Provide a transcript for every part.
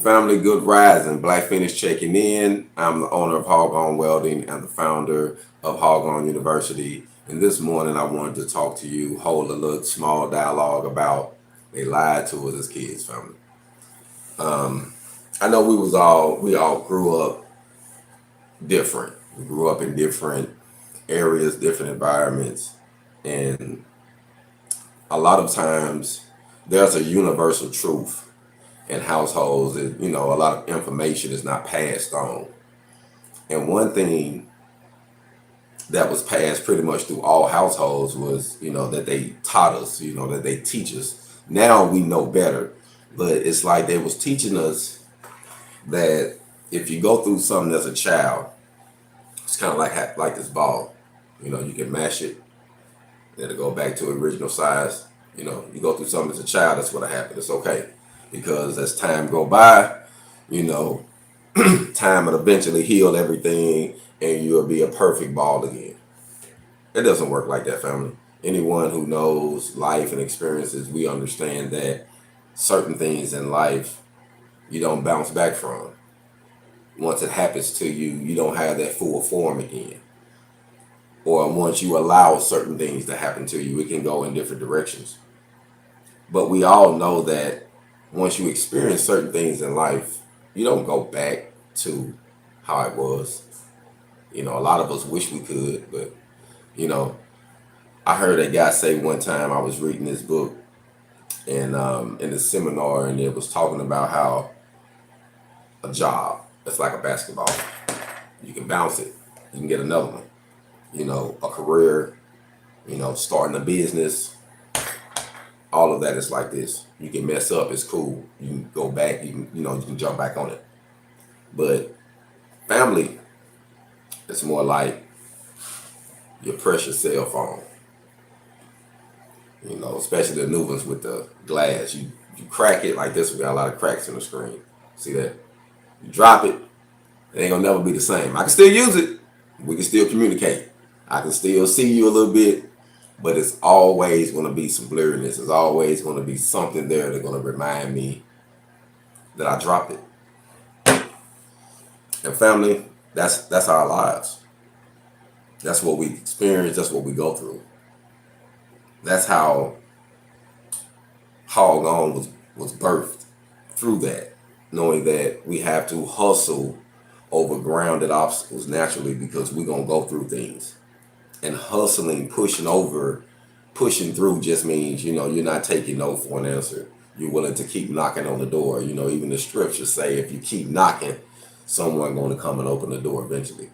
Family, good rising. Black Feniks checking in. I'm the owner of HogOn Welding and the founder of HogOn 2017. And this morning I wanted to talk to you, hold a little small dialogue about they lied to us as kids, family. I know we all grew up different. We grew up in different areas, different environments, and a lot of times there's a universal truth in households that a lot of information is not passed on. And one thing that was passed pretty much through all households was that they taught us, that they teach us. Now we know better, but it's like they was teaching us that if you go through something as a child, it's kind of like this ball. You can mash it, then it go back to original size. You go through something as a child, that's what happened. It's okay, because as time go by, you know, time will eventually heal everything, and you'll be a perfect ball again. It doesn't work like that, family. Anyone who knows life and experiences, we understand that certain things in life you don't bounce back from. Once it happens to you, you don't have that full form again. Or once you allow certain things to happen to you, it can go in different directions. But we all know that once you experience certain things in life, you don't go back to how it was. A lot of us wish we could, but you know, I heard a guy say one time, I was reading this book and in a seminar, and it was talking about how a job, it's like a basketball. You can bounce it, you can get another one. A career, starting a business, all of that is like this. You can mess up, it's cool. You can go back, you can jump back on it. But family, it's more like your precious cell phone. Especially the new ones with the glass. You crack it like this, we got a lot of cracks in the screen. See that? You drop it, it ain't gonna never be the same. I can still use it. We can still communicate. I can still see you a little bit, but it's always going to be some blurriness. It's always going to be something there that's going to remind me that I dropped it. And family, that's our lives. That's what we experience. That's what we go through. That's how HogOn was birthed, through that, knowing that we have to hustle over grounded obstacles naturally, because we're going to go through things. And hustling, pushing through just means, you're not taking no for an answer. You're willing to keep knocking on the door. Even the scriptures say if you keep knocking, someone going to come and open the door eventually.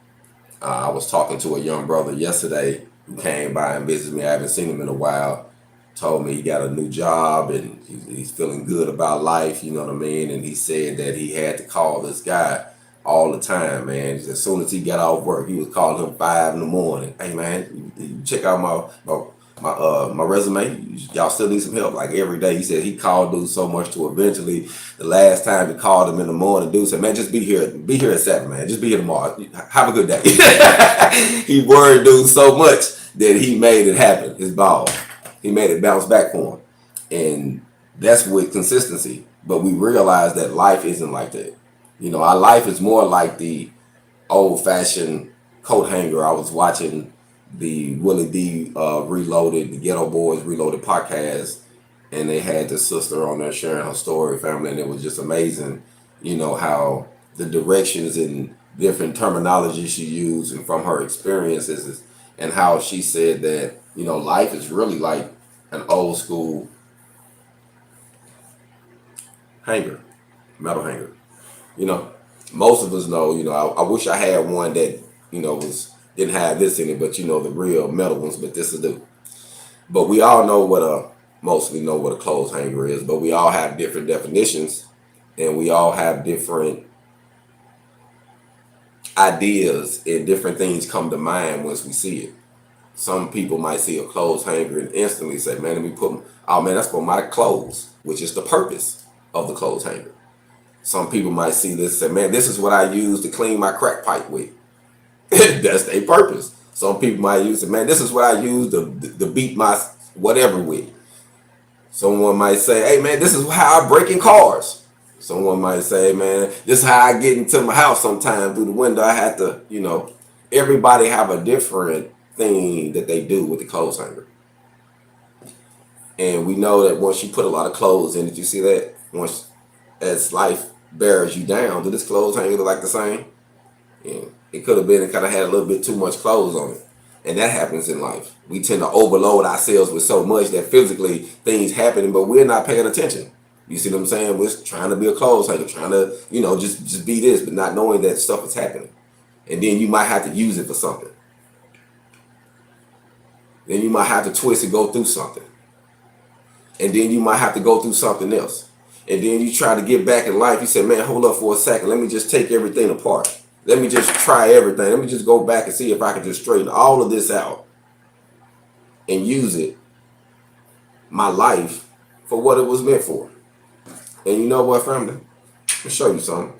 I was talking to a young brother yesterday who came by and visited me. I haven't seen him in a while. Told me he got a new job and he's feeling good about life, you know what I mean? And he said that he had to call this guy all the time, man. As soon as he got off work, he was calling him 5 in the morning. Hey, man, you check out my resume. Y'all still need some help. Like every day, he said he called dude so much to eventually, the last time he called him in the morning, dude said, man, just be here at 7, man. Just be here tomorrow. Have a good day. He worried dude so much that he made it happen. His ball, he made it bounce back for him, and that's with consistency. But we realize that life isn't like that. Our life is more like the old-fashioned coat hanger. I was watching the Willie D Reloaded, the Ghetto Boys Reloaded podcast, and they had the sister on there sharing her story, family, and it was just amazing, how the directions and different terminology she used and from her experiences, and how she said that, life is really like an old school hanger, metal hanger. Most of us know, I wish I had one that, didn't have this in it, but the real metal ones, but this is the, but we all know mostly know what a clothes hanger is, but we all have different definitions, and we all have different ideas, and different things come to mind once we see it. Some people might see a clothes hanger and instantly say, man, let me oh man, that's for my clothes, which is the purpose of the clothes hanger. Some people might see this and say, man, this is what I use to clean my crack pipe with. That's their purpose. Some people might use it, man, this is what I use to beat my whatever with. Someone might say, hey man, this is how I break in cars. Someone might say, man, this is how I get into my house sometimes through the window. I have to, everybody have a different thing that they do with the clothes hanger. And we know that once you put a lot of clothes in it, you see that once as life bears you down, do this clothes hanger look like the same? Yeah. It could have been, it kind of had a little bit too much clothes on it. And that happens in life. We tend to overload ourselves with so much that physically things happening, but we're not paying attention. You see what I'm saying? We're trying to be a clothes hanger, trying to, just be this, but not knowing that stuff is happening. And then you might have to use it for something. Then you might have to twist and go through something. And then you might have to go through something else. And then you try to get back in life. You say, man, hold up for a second. Let me just take everything apart. Let me just try everything. Let me just go back and see if I can just straighten all of this out and use it, my life, for what it was meant for. And you know what, family? I'll show you something.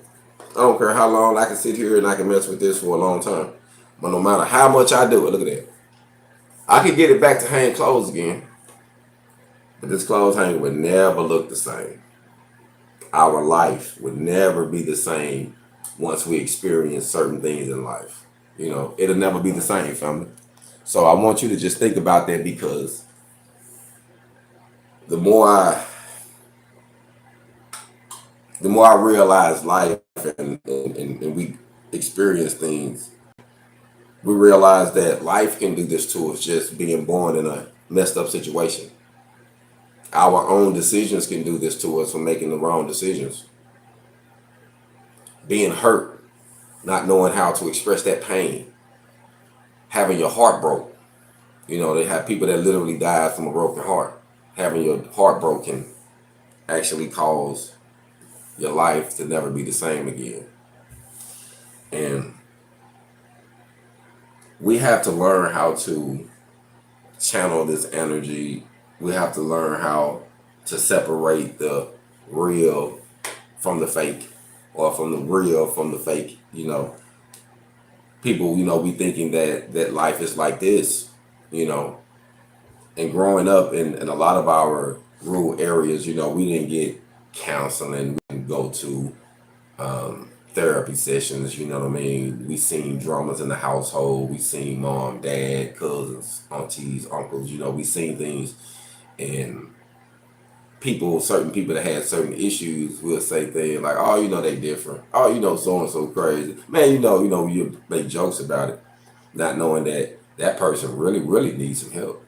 I don't care how long I can sit here and I can mess with this for a long time. But no matter how much I do it, look at that. I could get it back to hang clothes again. But this clothes hanger would never look the same. Our life would never be the same once we experience certain things in life. It'll never be the same, family. So I want you to just think about that, because the more I realize life and we experience things, we realize that life can do this to us, just being born in a messed up situation. Our own decisions can do this to us for making the wrong decisions. Being hurt, not knowing how to express that pain, having your heart broke. They have people that literally died from a broken heart. Having your heart broken actually cause your life to never be the same again. And we have to learn how to channel this energy. We have to learn how to separate the real from the fake, or from the real from the fake. People, be thinking that life is like this, and growing up in a lot of our rural areas, we didn't get counseling. We didn't go to therapy sessions, you know what I mean? We seen dramas in the household. We seen mom, dad, cousins, aunties, uncles, we seen things. And certain people that had certain issues will say things like, oh, they different. Oh, so-and-so crazy. Man, you make jokes about it, not knowing that person really, really needs some help.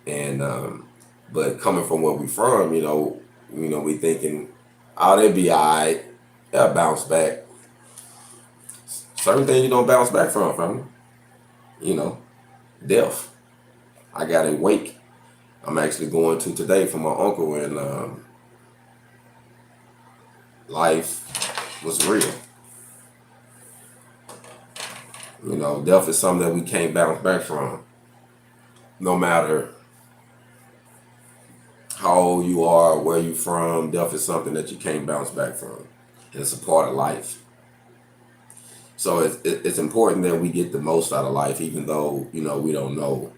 And, but coming from where we from, we thinking, oh, they'll be all right. They'll bounce back. Certain things you don't bounce back from, family. Death. I got a wake I'm actually going to today for my uncle, and life was real. Death is something that we can't bounce back from. No matter how old you are, where you from, death is something that you can't bounce back from. And it's a part of life. So it's important that we get the most out of life, even though, we don't know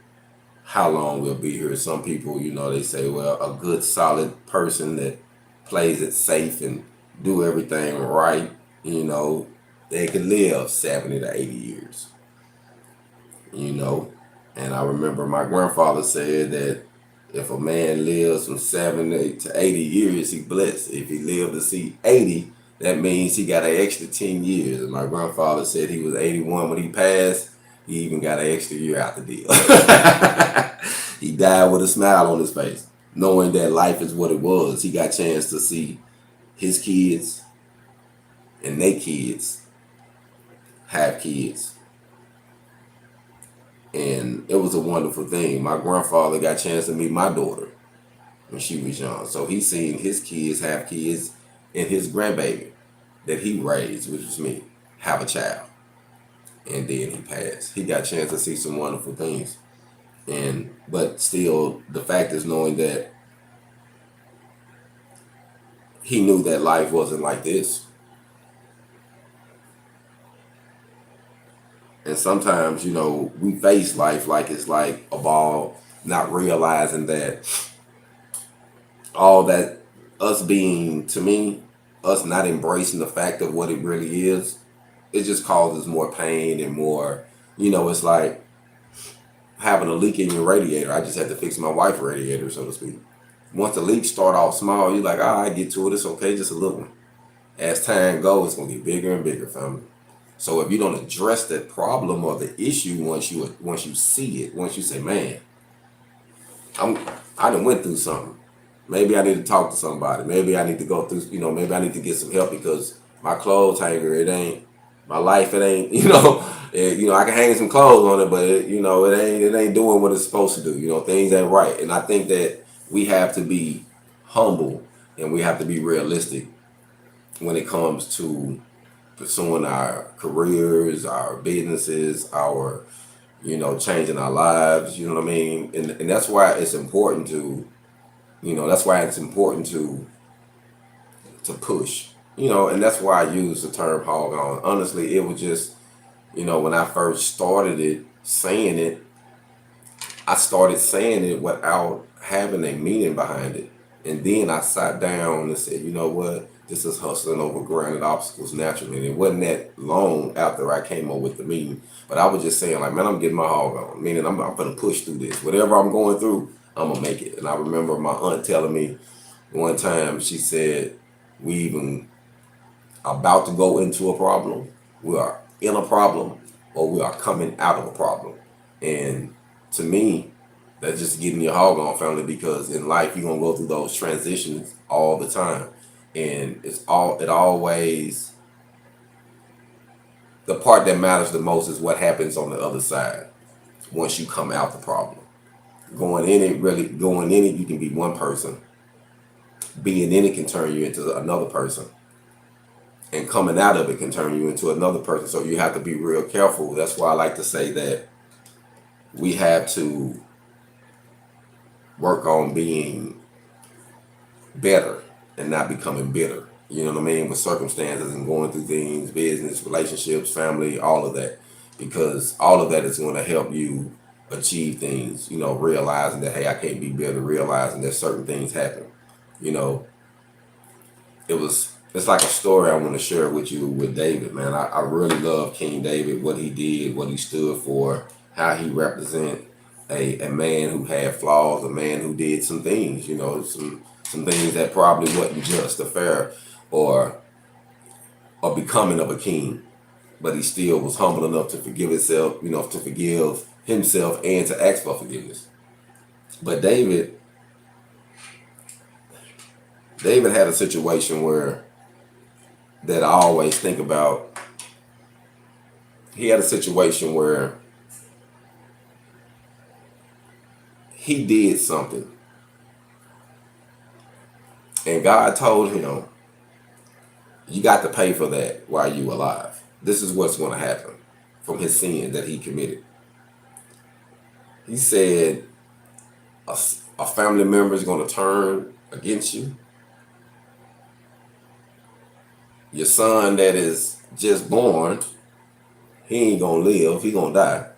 how long we'll be here. Some people, they say, well, a good solid person that plays it safe and do everything right, they can live 70 to 80 years. And I remember my grandfather said that if a man lives from 70 to 80 years, he's blessed. If he lived to see 80, that means he got an extra 10 years. And my grandfather said he was 81 when he passed. He even got an extra year out the deal. He died with a smile on his face, knowing that life is what it was. He got a chance to see his kids and their kids have kids. And it was a wonderful thing. My grandfather got a chance to meet my daughter when she was young. So he seen his kids have kids, and his grandbaby that he raised, which was me, have a child. And then he passed. He got a chance to see some wonderful things. But still, the fact is knowing that he knew that life wasn't like this. And sometimes, we face life like it's like a ball, not realizing that all that us being us not embracing the fact of what it really is, it just causes more pain and more, it's like having a leak in your radiator. I just had to fix my wife's radiator, so to speak. Once the leaks start off small, you're like, all right, get to it, it's okay, just a little one. As time goes, it's gonna get bigger and bigger, family. So if you don't address that problem or the issue once you see it, once you say, man, I done went through something. Maybe I need to talk to somebody. Maybe I need to go through, maybe I need to get some help because my clothes hanger, it ain't my life. It ain't, I can hang some clothes on it, but it ain't doing what it's supposed to do. Things ain't right. And I think that we have to be humble and we have to be realistic when it comes to pursuing our careers, our businesses, our, changing our lives, you know what I mean? And that's why it's important to, to push, and that's why I use the term HogOn. Honestly, it was just, when I first started saying it, I started saying it without having a meaning behind it. And then I sat down and said, you know what? This is hustling over granite obstacles naturally. And it wasn't that long after I came up with the meaning. But I was just saying, like, man, I'm getting my hog on. Meaning I'm going to push through this. Whatever I'm going through, I'm going to make it. And I remember my aunt telling me one time, she said, we even about to go into a problem. We are in a problem or we are coming out of a problem. And to me, that's just getting your hog on, family, because in life, you're going to go through those transitions all the time. And it always, the part that matters the most is what happens on the other side once you come out the problem. Going in it, you can be one person. Being in it can turn you into another person. And coming out of it can turn you into another person. So you have to be real careful. That's why I like to say that we have to work on being better and not becoming bitter. You know what I mean? With circumstances and going through things, business, relationships, family, all of that. Because all of that is going to help you achieve things, realizing that, hey, I can't be bitter, realizing that certain things happen. It's like a story I want to share with you with David, man. I really love King David, what he did, what he stood for, how he represent a man who had flaws, a man who did some things, some things that probably wasn't just or fair or becoming of a king. But he still was humble enough to forgive himself, to forgive himself and to ask for forgiveness. But David had a situation that I always think about. He had a situation where he did something. And God told him, you got to pay for that while you alive. This is what's going to happen from his sin that he committed. He said, a family member is going to turn against you. Your son that is just born, he ain't going to live. He going to die.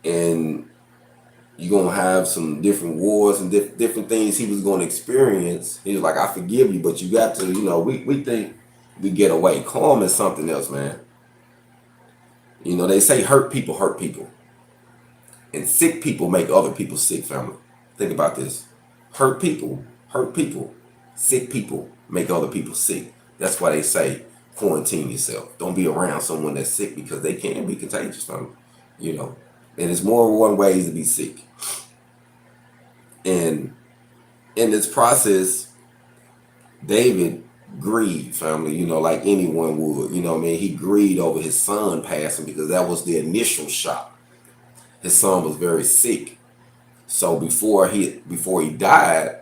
And you're going to have some different wars and different things he was going to experience. He was like, I forgive you, but you got to, we think we get away. Calm is something else, man. They say hurt people. And sick people make other people sick, family. Think about this. Hurt people. Sick people make other people sick. That's why they say quarantine yourself. Don't be around someone that's sick because they can be contagious, family. And it's more than one way to be sick. And in this process, David grieved, family, like anyone would. He grieved over his son passing because that was the initial shock. His son was very sick. So before he died,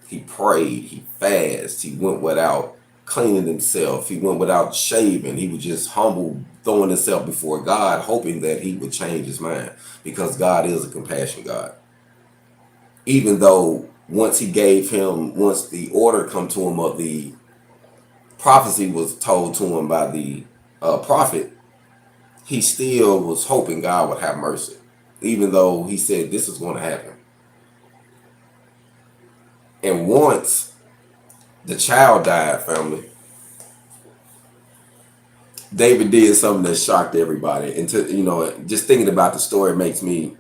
he prayed, he fasted, he went without cleaning himself, he went without shaving. He was just humble, throwing himself before God, hoping that he would change his mind, because God is a compassionate God. Even though once the order come to him of the prophecy was told to him by the prophet, he still was hoping God would have mercy, even though he said this is going to happen. And once The child died, family. David did something that shocked everybody. And to, just thinking about the story makes me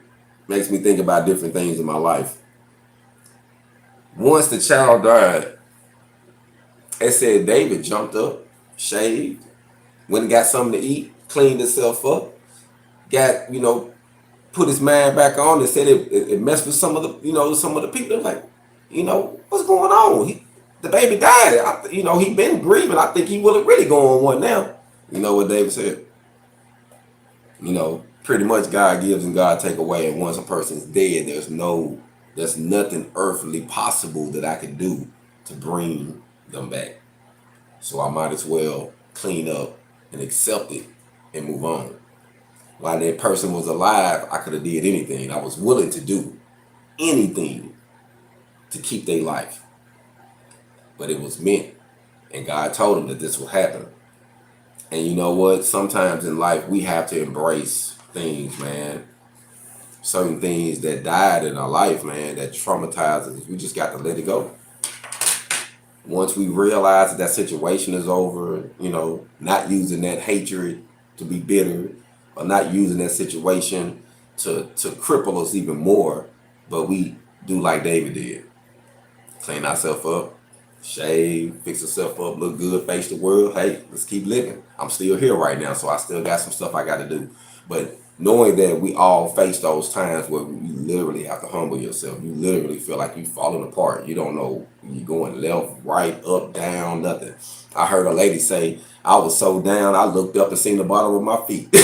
think about different things in my life. Once the child died, it said David jumped up, shaved, went and got something to eat, cleaned himself up, got, put his mind back on, and said it messed with some of the people. They're like, what's going on? The baby died. He been grieving. I think he will really go on one now. You know what David said? Pretty much God gives and God take away. And once a person's dead, there's nothing earthly possible that I can do to bring them back. So I might as well clean up and accept it and move on. While that person was alive, I could have did anything. I was willing to do anything to keep their life. But it was meant. And God told him that this would happen. And you know what? Sometimes in life, we have to embrace things, man. Certain things that died in our life, man, that traumatized us. We just got to let it go. Once we realize that situation is over, not using that hatred to be bitter, or not using that situation to cripple us even more, but we do like David did. Clean ourselves up, shave, fix yourself up, look good, face the world. Hey, let's keep living. I'm still here right now, so I still got some stuff I got to do. But knowing that we all face those times where you literally have to humble yourself. You literally feel like you're falling apart. You don't know, you're going left, right, up, down, nothing. I heard a lady say, I was so down, I looked up and seen the bottom of my feet. Boy,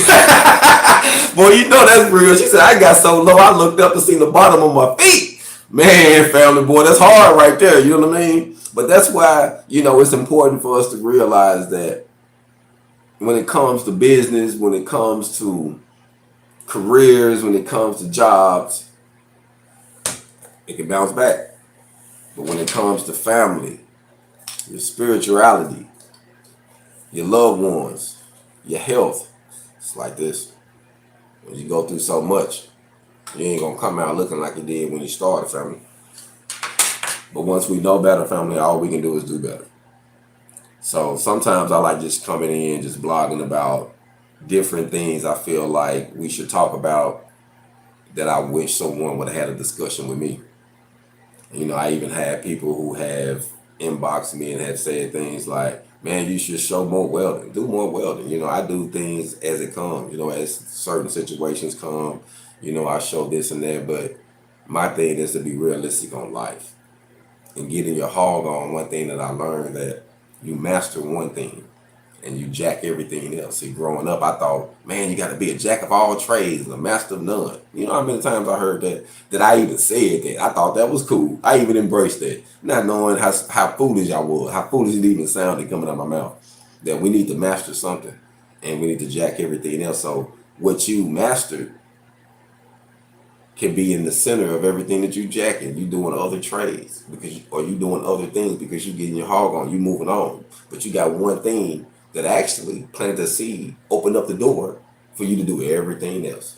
that's real. She said, I got so low, I looked up and seen the bottom of my feet. Man, family, boy, that's hard right there. You know what I mean? But that's why, it's important for us to realize that when it comes to business, when it comes to careers, when it comes to jobs, it can bounce back. But when it comes to family, your spirituality, your loved ones, your health, it's like this. When you go through so much, you ain't gonna come out looking like you did when you started, family. But once we know better, family, all we can do is do better. So sometimes I like just coming in, just blogging about different things I feel like we should talk about that I wish someone would have had a discussion with me. I even had people who have inboxed me and have said things like, man, you should show more welding, do more welding. I do things as it comes, as certain situations come, I show this and that. But my thing is to be realistic on life and getting your hog on. One thing that I learned, that you master one thing and you jack everything else. See, growing up, I thought, man, you got to be a jack of all trades and a master of none. You know how many times I heard that I even said that. I thought that was cool. I even embraced that, not knowing how foolish I was, how foolish it even sounded coming out of my mouth, that we need to master something and we need to jack everything else. So what you mastered can be in the center of everything that you jacking. You doing other trades or you doing other things because you getting your hog on, you moving on. But you got one thing that actually planted the seed, opened up the door for you to do everything else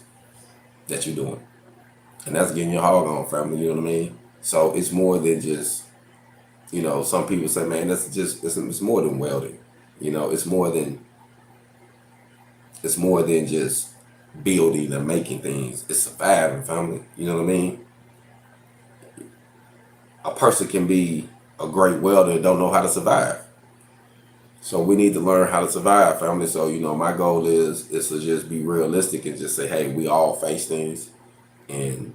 that you're doing. And that's getting your hog on, family, you know what I mean? So it's more than just, some people say, man, it's more than welding. It's more than just building and making things. It's surviving, family. You know what I mean? A person can be a great welder and don't know how to survive. So we need to learn how to survive, family. So, my goal is to just be realistic and just say, hey, we all face things. And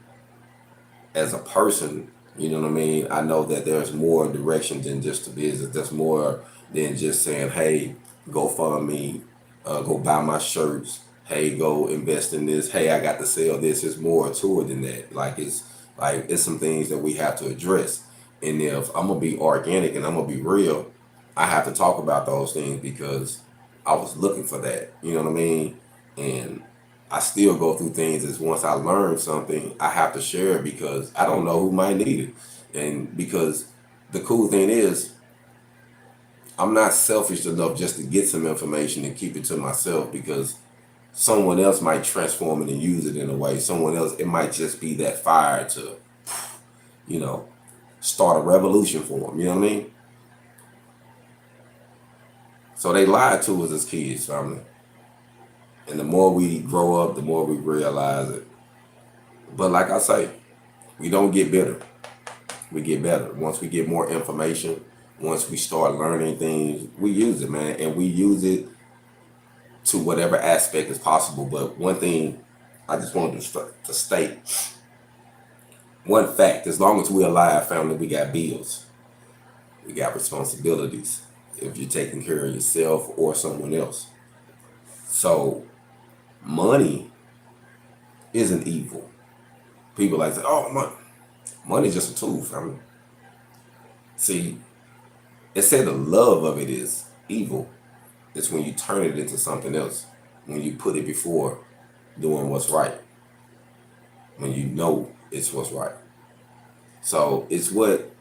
as a person, you know what I mean? I know that there's more direction than just the business. There's more than just saying, hey, go fund me, go buy my shirts. Hey, go invest in this. Hey, I got to sell this. There's more to it than that. It's some things that we have to address. And if I'm going to be organic and I'm going to be real, I have to talk about those things because I was looking for that. You know what I mean? And I still go through things as once I learn something, I have to share it because I don't know who might need it. And because the cool thing is, I'm not selfish enough just to get some information and keep it to myself, because someone else might transform it and use it in a way. Someone else, it might just be that fire to, start a revolution for them. You know what I mean? So they lied to us as kids, family. And the more we grow up, the more we realize it. But like I say, we don't get bitter. We get better. Once we get more information, once we start learning things, we use it, man. And we use it to whatever aspect is possible. But one thing I just wanted to state, one fact, as long as we're alive, family, we got bills. We got responsibilities if you're taking care of yourself or someone else. So money isn't evil. People like say, oh, money's just a tool, family. See, it said the love of it is evil. It's when you turn it into something else. When you put it before doing what's right. When you know it's what's right. So it's what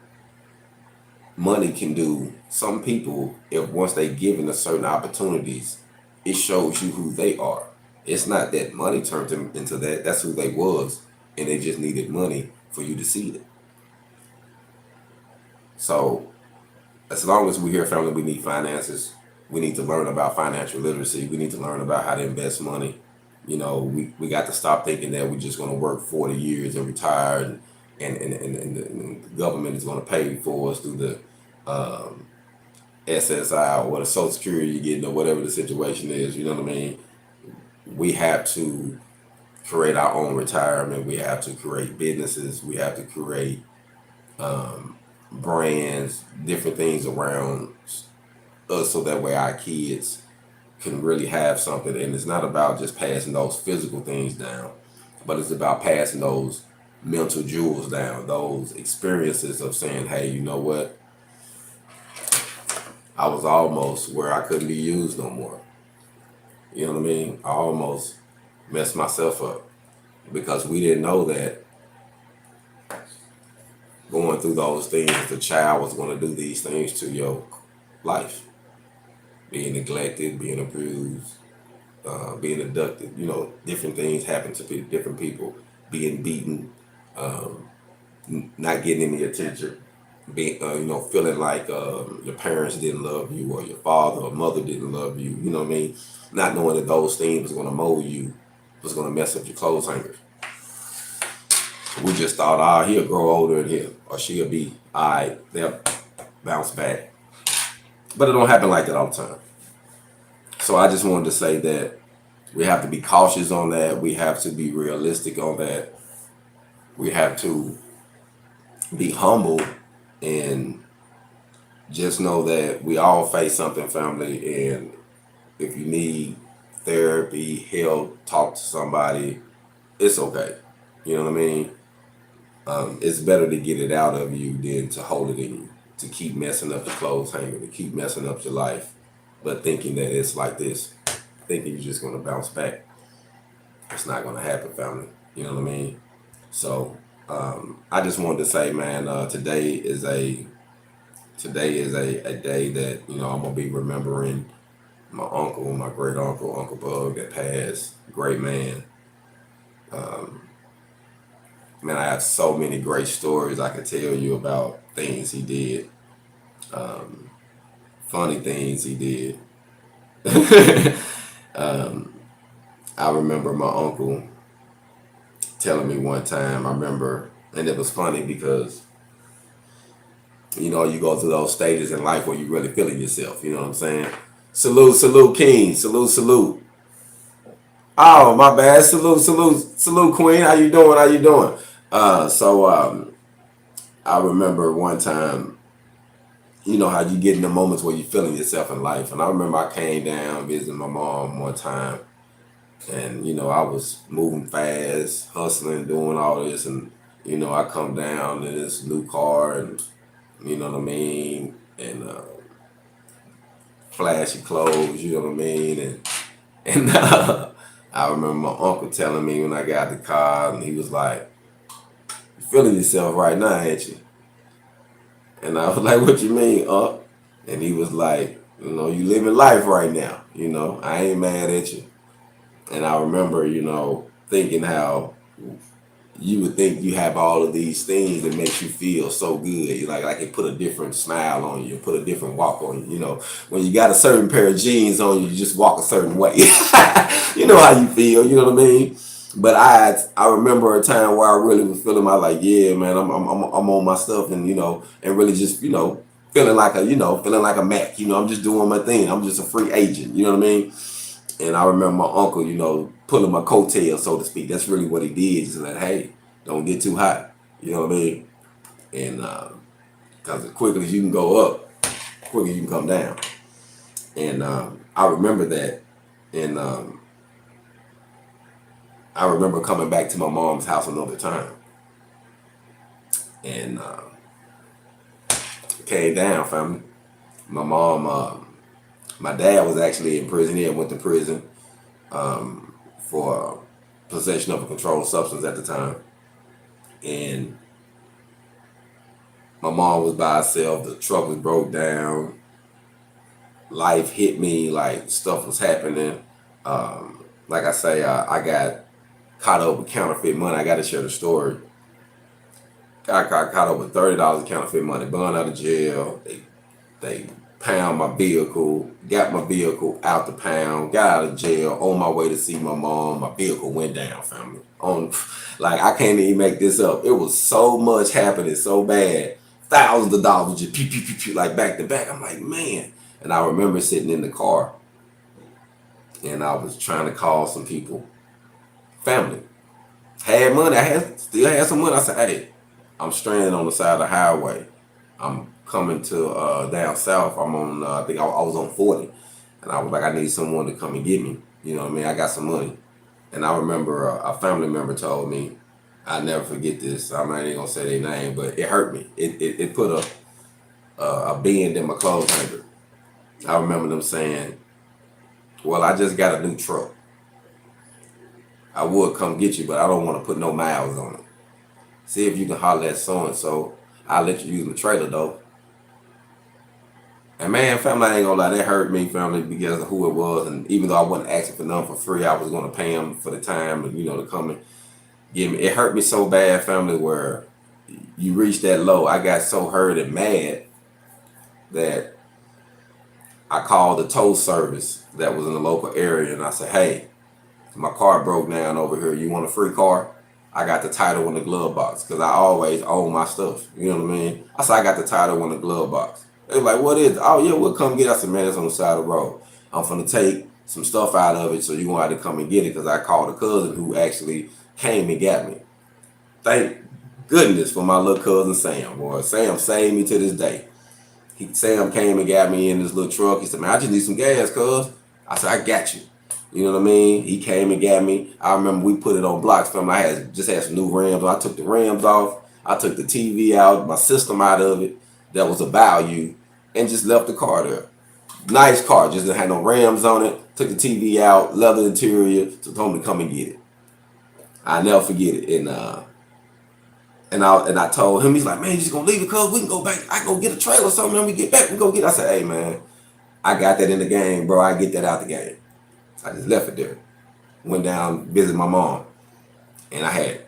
money can do. Some people, if once they given a certain opportunities, it shows you who they are. It's not that money turned them into that. That's who they was. And they just needed money for you to see it. So as long as we're here, family, we need finances. We need to learn about financial literacy. We need to learn about how to invest money. You know, we got to stop thinking that we're just going to work 40 years and retire and the government is going to pay for us through the SSI or the Social Security you're getting or whatever the situation is. You know what I mean? We have to create our own retirement. We have to create businesses. We have to create brands, different things around us so that way our kids can really have something. And it's not about just passing those physical things down, but it's about passing those mental jewels down, those experiences of saying, hey, you know what? I was almost where I couldn't be used no more. You know what I mean? I almost messed myself up because we didn't know that going through those things, the child was going to do these things to your life. Being neglected, being abused, being abducted, you know, different things happen to different people. Being beaten, not getting any attention, being, feeling like your parents didn't love you or your father or mother didn't love you. You know what I mean? Not knowing that those things was going to mold you, was going to mess up your clothes hangers. We just thought, he'll grow older in here, or she'll be all right. They'll bounce back. But it don't happen like that all the time. So I just wanted to say that we have to be cautious on that. We have to be realistic on that. We have to be humble and just know that we all face something, family. And if you need therapy, help, talk to somebody, it's okay. You know what I mean? It's better to get it out of you than to hold it in you, to keep messing up your clothes hanger, to keep messing up your life, but thinking that it's like this, thinking you're just going to bounce back. It's not going to happen, family. You know what I mean? So I just wanted to say, man, today is a day that, you know, I'm going to be remembering my uncle, my great uncle, Uncle Bug, that passed. Great man. Man, I have so many great stories I could tell you about things he did, funny things he did. I remember my uncle telling me one time, and it was funny because, you know, you go through those stages in life where you really feeling yourself, you know what I'm saying? Salute, King, salute. Oh, my bad, salute, Queen, how you doing? I remember one time, you know how you get in the moments where you're feeling yourself in life. And I remember I came down visiting my mom one time, and, you know, I was moving fast, hustling, doing all this. And, you know, I come down in this new car and, you know what I mean? And flashy clothes, you know what I mean? And I remember my uncle telling me when I got the car, and he was like, "You feeling yourself right now, ain't you?" And I was like, "What you mean, Unc?" And he was like, "You know, you living life right now. You know, I ain't mad at you." And I remember, you know, thinking how you would think you have all of these things that makes you feel so good. You like it put a different smile on you, put a different walk on you. You know, when you got a certain pair of jeans on you, you just walk a certain way. You know how you feel. You know what I mean? But I remember a time where I really was feeling my like, yeah, man, I'm on my stuff, and you know, and really just feeling like feeling like a Mac. You know, I'm just doing my thing. I'm just a free agent. You know what I mean? And I remember my uncle, pulling my coattail, so to speak. That's really what he did. He's like, hey, don't get too hot. You know what I mean? And because as quickly as you can go up, quicker you can come down. And I remember that. And I remember coming back to my mom's house another time. And came down, family. My mom, my dad was actually in prison. He had went to prison for possession of a controlled substance at the time. And my mom was by herself. The truck was broke down. Life hit me, like stuff was happening. Like I say, I got caught up with counterfeit money. I got to share the story. Got caught up with $30 of counterfeit money. Burned out of jail. They pound my vehicle. Got my vehicle out the pound. Got out of jail. On my way to see my mom. My vehicle went down, family. Like I can't even make this up. It was so much happening, so bad. Thousands of dollars just pew, pew, pew, pew, like back to back. I'm like, man. And I remember sitting in the car, and I was trying to call some people, family. Had money. Still had some money. I said, hey, I'm stranded on the side of the highway. I'm coming to down south. I'm on, I think I was on 40. And I was like, I need someone to come and get me. You know what I mean? I got some money. And I remember a family member told me, I'll never forget this. I'm not even going to say their name, but it hurt me. It put a bend in my clothes hanger. I remember them saying, well, I just got a new truck. I would come get you, but I don't want to put no miles on it. See if you can holler at so-and-so. I'll let you use my trailer, though. And man, family, I ain't gonna lie, that hurt me, family, because of who it was. And even though I wasn't asking for nothing for free, I was gonna pay them for the time and, to come and give me. It hurt me so bad, family, where you reach that low. I got so hurt and mad that I called the tow service that was in the local area, and I said, hey, my car broke down over here. You want a free car? I got the title in the glove box because I always own my stuff. You know what I mean? I said, I got the title in the glove box. They was like, what is it? Oh, yeah, we'll come get it. I said, man, it's on the side of the road. I'm finna take some stuff out of it, so you're going to have to come and get it, because I called a cousin who actually came and got me. Thank goodness for my little cousin Sam, boy. Sam saved me to this day. Sam came and got me in this little truck. He said, man, I just need some gas, cuz. I said, I got you. You know what I mean? He came and got me. I remember we put it on blocks, fam. I had some new rims. I took the rims off. I took the TV out, my system out of it. That was a value, and just left the car there. Nice car, just didn't have no rims on it. Took the TV out, leather interior. So told him to come and get it. I never forget it. And I told him, he's like, man, you just gonna leave it, cuz we can go back. I go get a trailer or something, and we get back. We go get. I said, hey man, I got that in the game, bro. I get that out the game. I just left it there. Went down, visit my mom. And I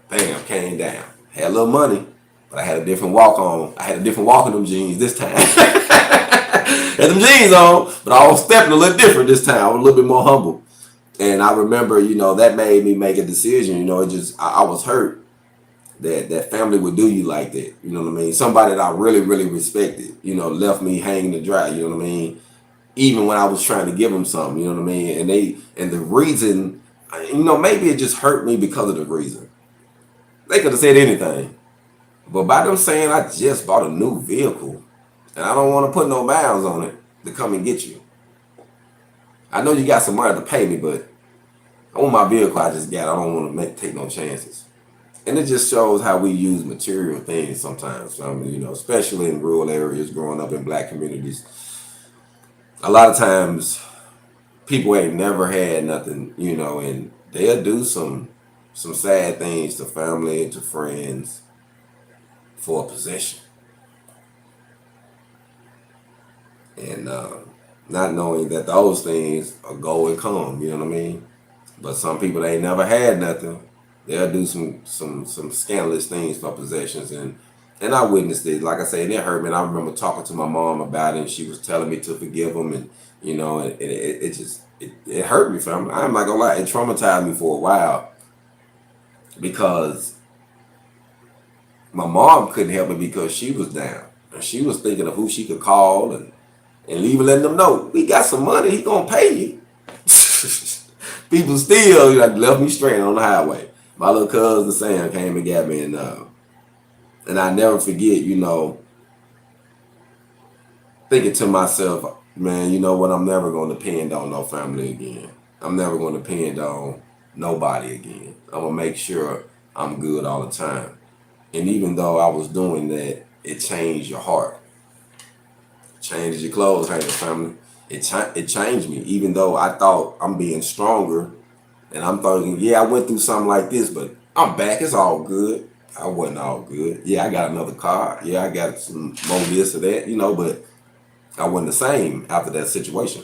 came down. Had a little money, but I had a different walk on. I had a different walk in them jeans this time. Had them jeans on, but I was stepping a little different this time. I was a little bit more humble. And I remember, that made me make a decision. I was hurt that family would do you like that. You know what I mean? Somebody that I really, really respected, left me hanging to dry. You know what I mean? Even when I was trying to give them something, you know what I mean? And the reason, maybe it just hurt me because of the reason. They could have said anything. But by them saying I just bought a new vehicle and I don't want to put no miles on it to come and get you. I know you got some money to pay me, but I want my vehicle I just got. I don't want to take no chances. And it just shows how we use material things sometimes, especially in rural areas, growing up in black communities. A lot of times people ain't never had nothing, and they'll do some sad things to family and to friends for a possession. And not knowing that those things are go and come, you know what I mean? But some people, they ain't never had nothing, They'll do some scandalous things for possessions, and I witnessed it. Like I say, and it hurt me. And I remember talking to my mom about it, and she was telling me to forgive them, and it just it hurt me, fam. I'm not gonna lie, it traumatized me for a while because my mom couldn't help it because she was down and she was thinking of who she could call and even letting them know we got some money, he gonna pay you. People still left me stranded on the highway. My little cousin Sam came and got me, and I never forget, thinking to myself, man, you know what? I'm never going to depend on no family again. I'm never going to depend on nobody again. I'm going to make sure I'm good all the time. And even though I was doing that, it changed your heart. It changes your clothes, hey, family. It changed me. Even though I thought I'm being stronger, and I'm thinking, yeah, I went through something like this, but I'm back. It's all good. I wasn't all good. Yeah, I got another car. Yeah, I got some more this or that, but I wasn't the same after that situation.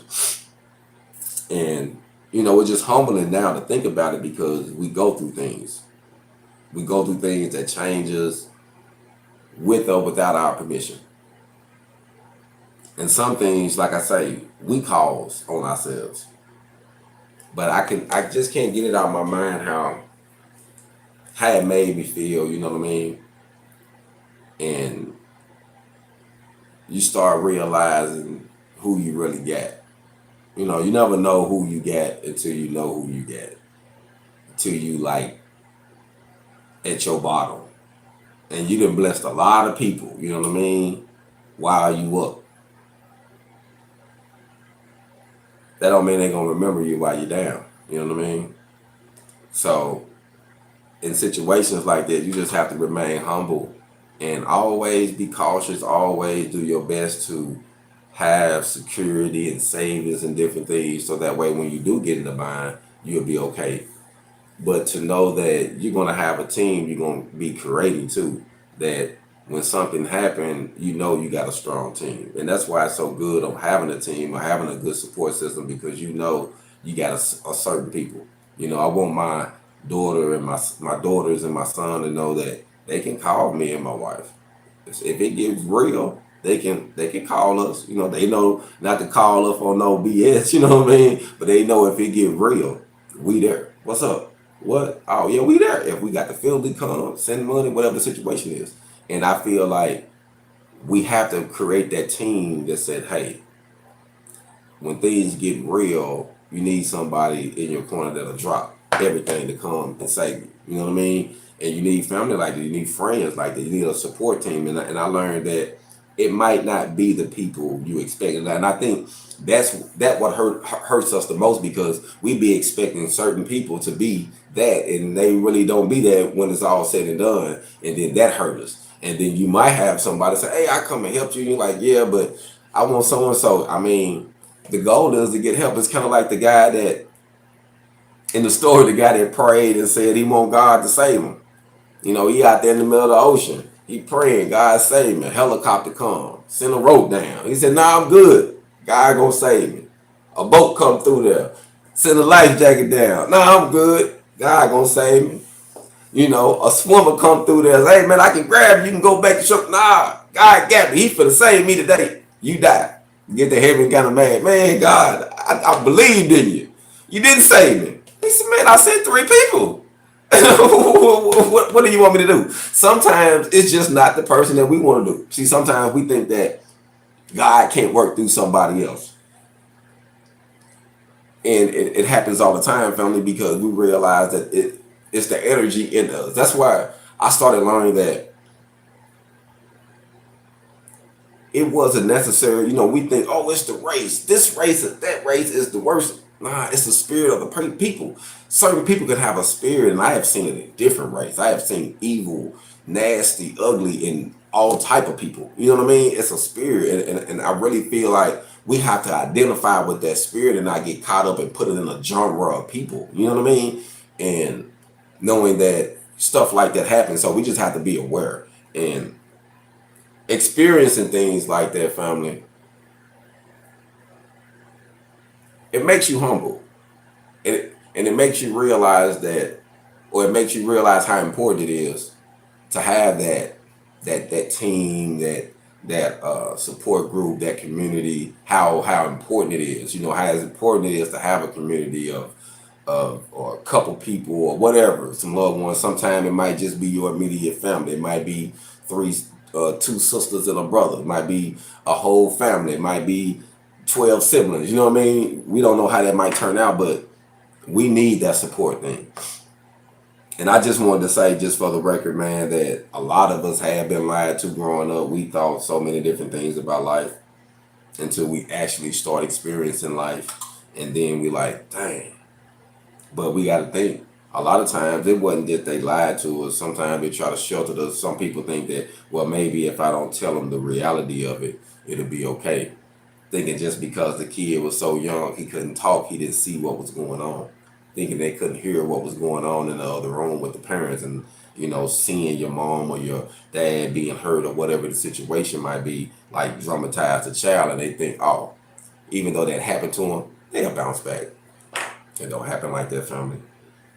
And, it's just humbling now to think about it because we go through things. We go through things that change us with or without our permission. And some things, like I say, we cause on ourselves. But I just can't get it out of my mind how it made me feel, you know what I mean? And you start realizing who you really got. You never know who you got until you know who you got. Until you at your bottom. And you done blessed a lot of people, you know what I mean, while you up. That don't mean they're gonna remember you while you're down. You know what I mean? So in situations like that, you just have to remain humble and always be cautious, always do your best to have security and savings and different things so that way when you do get in the bind, you'll be okay. But to know that you're going to have a team, you're going to be creating too, that when something happened, you got a strong team. And that's why it's so good on having a team or having a good support system because you got a certain people. I want my daughter and my daughters and my son to know that they can call me and my wife. If it gets real, they can call us. They know not to call us on no BS, you know what I mean? But they know if it get real, we there. What's up? What? Oh yeah, we there. If we got the field to come, send money, whatever the situation is. And I feel like we have to create that team that said, hey, when things get real, you need somebody in your corner that'll drop everything to come and save you. You know what I mean? And you need family like that. You need friends like that. You need a support team. And I learned that it might not be the people you expected. And I think that's what hurts us the most because we be expecting certain people to be that, and they really don't be that when it's all said and done. And then that hurt us. And then you might have somebody say, hey, I come and help you. And you're like, yeah, but I want so and so. I mean, the goal is to get help. It's kind of like the guy that in the story, the guy that prayed and said he want God to save him. He out there in the middle of the ocean. He praying, God save me. A helicopter come, send a rope down. He said, nah, I'm good. God gonna save me. A boat come through there, send a life jacket down. Nah, I'm good. God gonna save me. A swimmer come through there. Hey man, I can grab you. You can go back to shore. Nah, God got me. He finna save me today. You die. Get to heaven kind of mad. Man, God, I believed in you. You didn't save me. He said, man, I sent 3 people. What do you want me to do? Sometimes it's just not the person that we want to do. See, sometimes we think that God can't work through somebody else. And it happens all the time, family, because we realize that it's the energy in us. That's why I started learning that it wasn't necessary. We think, oh, it's the race. This race, that race is the worst. Nah, it's the spirit of the people. Certain people can have a spirit, and I have seen it in different races. I have seen evil, nasty, ugly in all type of people. You know what I mean? It's a spirit, and I really feel like we have to identify with that spirit and not get caught up and put it in a genre of people. You know what I mean? And knowing that stuff like that happens, so we just have to be aware and experiencing things like that, family. It makes you humble, and it makes you realize that or it makes you realize how important it is to have that team, that support group, that community, how important it is. How important it is to have a community of or a couple people or whatever, some loved ones. Sometimes it might just be your immediate family. It might be two sisters and a brother. It might be a whole family. It might be 12 siblings. You know what I mean? We don't know how that might turn out, but we need that support thing. And I just wanted to say, just for the record, man, that a lot of us have been lied to growing up. We thought so many different things about life until we actually start experiencing life. And then we like, dang. But we got to think. A lot of times it wasn't just they lied to us. Sometimes they try to shelter us. Some people think that, well, maybe if I don't tell them the reality of it, it'll be okay. Thinking just because the kid was so young, he couldn't talk, he didn't see what was going on. Thinking they couldn't hear what was going on in the other room with the parents, and seeing your mom or your dad being hurt or whatever the situation might be, like traumatize the child, and they think, oh, even though that happened to them, they'll bounce back. It don't happen like that, family.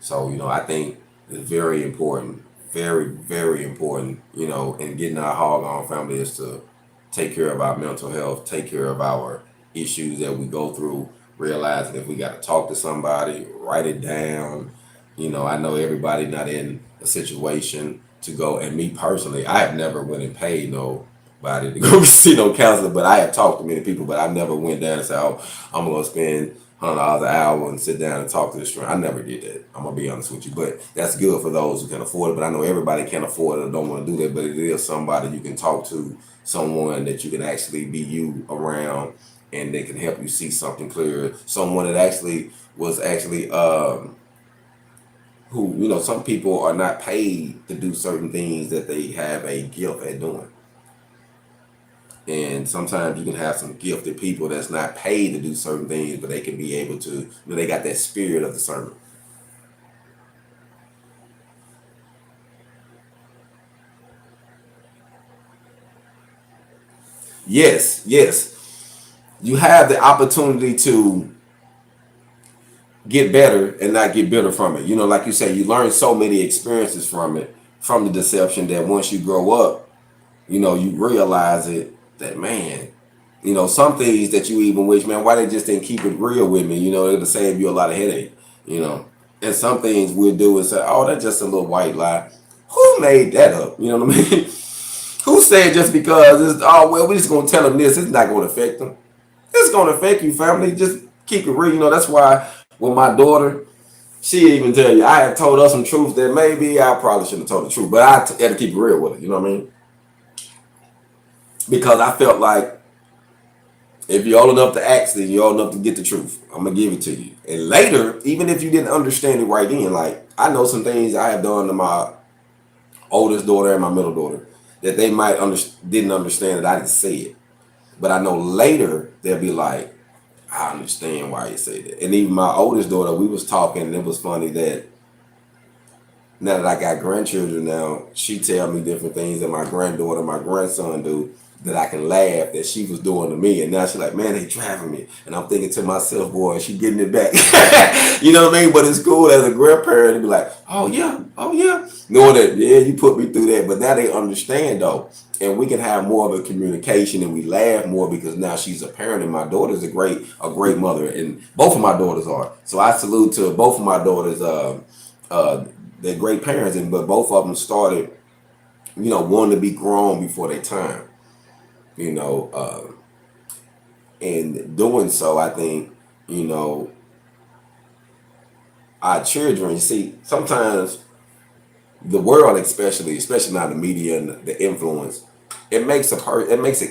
So I think it's very important, very, very important, in getting our HogOn family, is to take care of our mental health, take care of our issues that we go through, realizing if we got to talk to somebody, write it down. I know everybody not in a situation to go, and me personally, I have never went and paid nobody to go see no counselor, but I have talked to many people, but I never went down and said, oh, I'm going to spend $100 an hour and sit down and talk to the stranger. I never did that. I'm going to be honest with you, but that's good for those who can afford it. But I know everybody can't afford it or don't want to do that, but it is somebody you can talk to, someone that you can actually be you around, and they can help you see something clearer. Someone that actually was who, some people are not paid to do certain things that they have a gift at doing. And sometimes you can have some gifted people that's not paid to do certain things, but they can be able to, they got that spirit of discernment. Yes. You have the opportunity to get better and not get bitter from it. Like you say, you learn so many experiences from it, from the deception, that once you grow up, you realize it, that, man, some things that you even wish, man, why they just didn't keep it real with me, it'll save you a lot of headache, and some things we'll do and say, oh, that's just a little white lie. Who made that up? You know what I mean? Who said just because it's, oh, well, we're just going to tell them this, it's not going to affect them. It's going to affect you, family. Just keep it real. That's why with my daughter, she even tell you, I have told her some truth that maybe I probably shouldn't have told the truth, but I had to keep it real with her. You know what I mean? Because I felt like if you're old enough to ask, then you're old enough to get the truth. I'm going to give it to you. And later, even if you didn't understand it right then, like I know some things I have done to my oldest daughter and my middle daughter that they might didn't understand that I didn't say it. But I know later they'll be like, I understand why you say that. And even my oldest daughter, we was talking, and it was funny that now that I got grandchildren now, she tell me different things that my granddaughter, my grandson do, that I can laugh that she was doing to me. And now she's like, man, they driving me. And I'm thinking to myself, boy, she getting it back. You know what I mean? But it's cool as a grandparent to be like, oh yeah. Knowing that, yeah, you put me through that. But now they understand though. And we can have more of a communication, and we laugh more because now she's a parent, and my daughter's a great mother, and both of my daughters are. So I salute to both of my daughters. They're great parents, but both of them started, wanting to be grown before their time. And doing so, I think, our children, see, sometimes the world, especially now the media and the influence, it makes a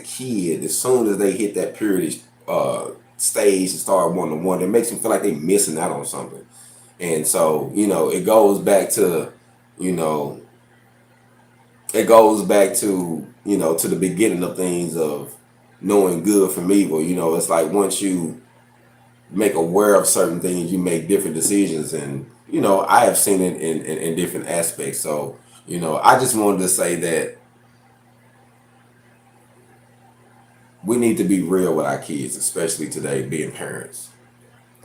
kid, as soon as they hit that puberty stage and start one-to-one, it makes them feel like they're missing out on something. And so, it goes back to, to the beginning of things, of knowing good from evil. It's like once you make aware of certain things, you make different decisions. And, I have seen it in different aspects. So, I just wanted to say that we need to be real with our kids, especially today, being parents.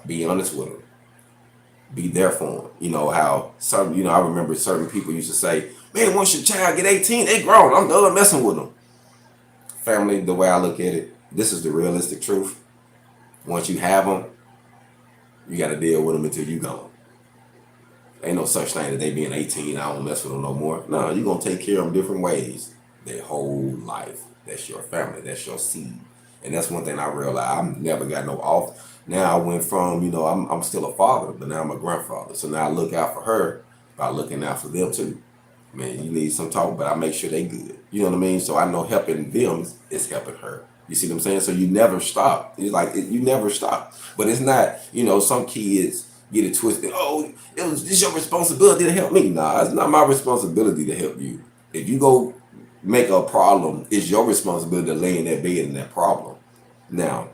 Be honest with them. be there for them. You know how some, you know, I remember certain people used to say, "Man, once your child get 18, they grown. I'm done messing with them." Family, the way I look at it, this is the realistic truth. Once you have them, you got to deal with them until you gone. Ain't no such thing that they being 18, I don't mess with them no more. No, you're going to take care of them different ways their whole life. That's your family. That's your seed. And that's one thing I realized. I never got no off. Now I went from, you know, I'm still a father, but now I'm a grandfather. So now I look out for her by looking out for them too. Man, you need some talk, but I make sure they good. You know what I mean? So I know helping them is helping her. You see what I'm saying? So you never stop. It's like you never stop. But it's not, you know, some kids get it twisted. Oh, it's your responsibility to help me. Nah, it's not my responsibility to help you. If you go make a problem, it's your responsibility to lay in that bed in that problem. Now,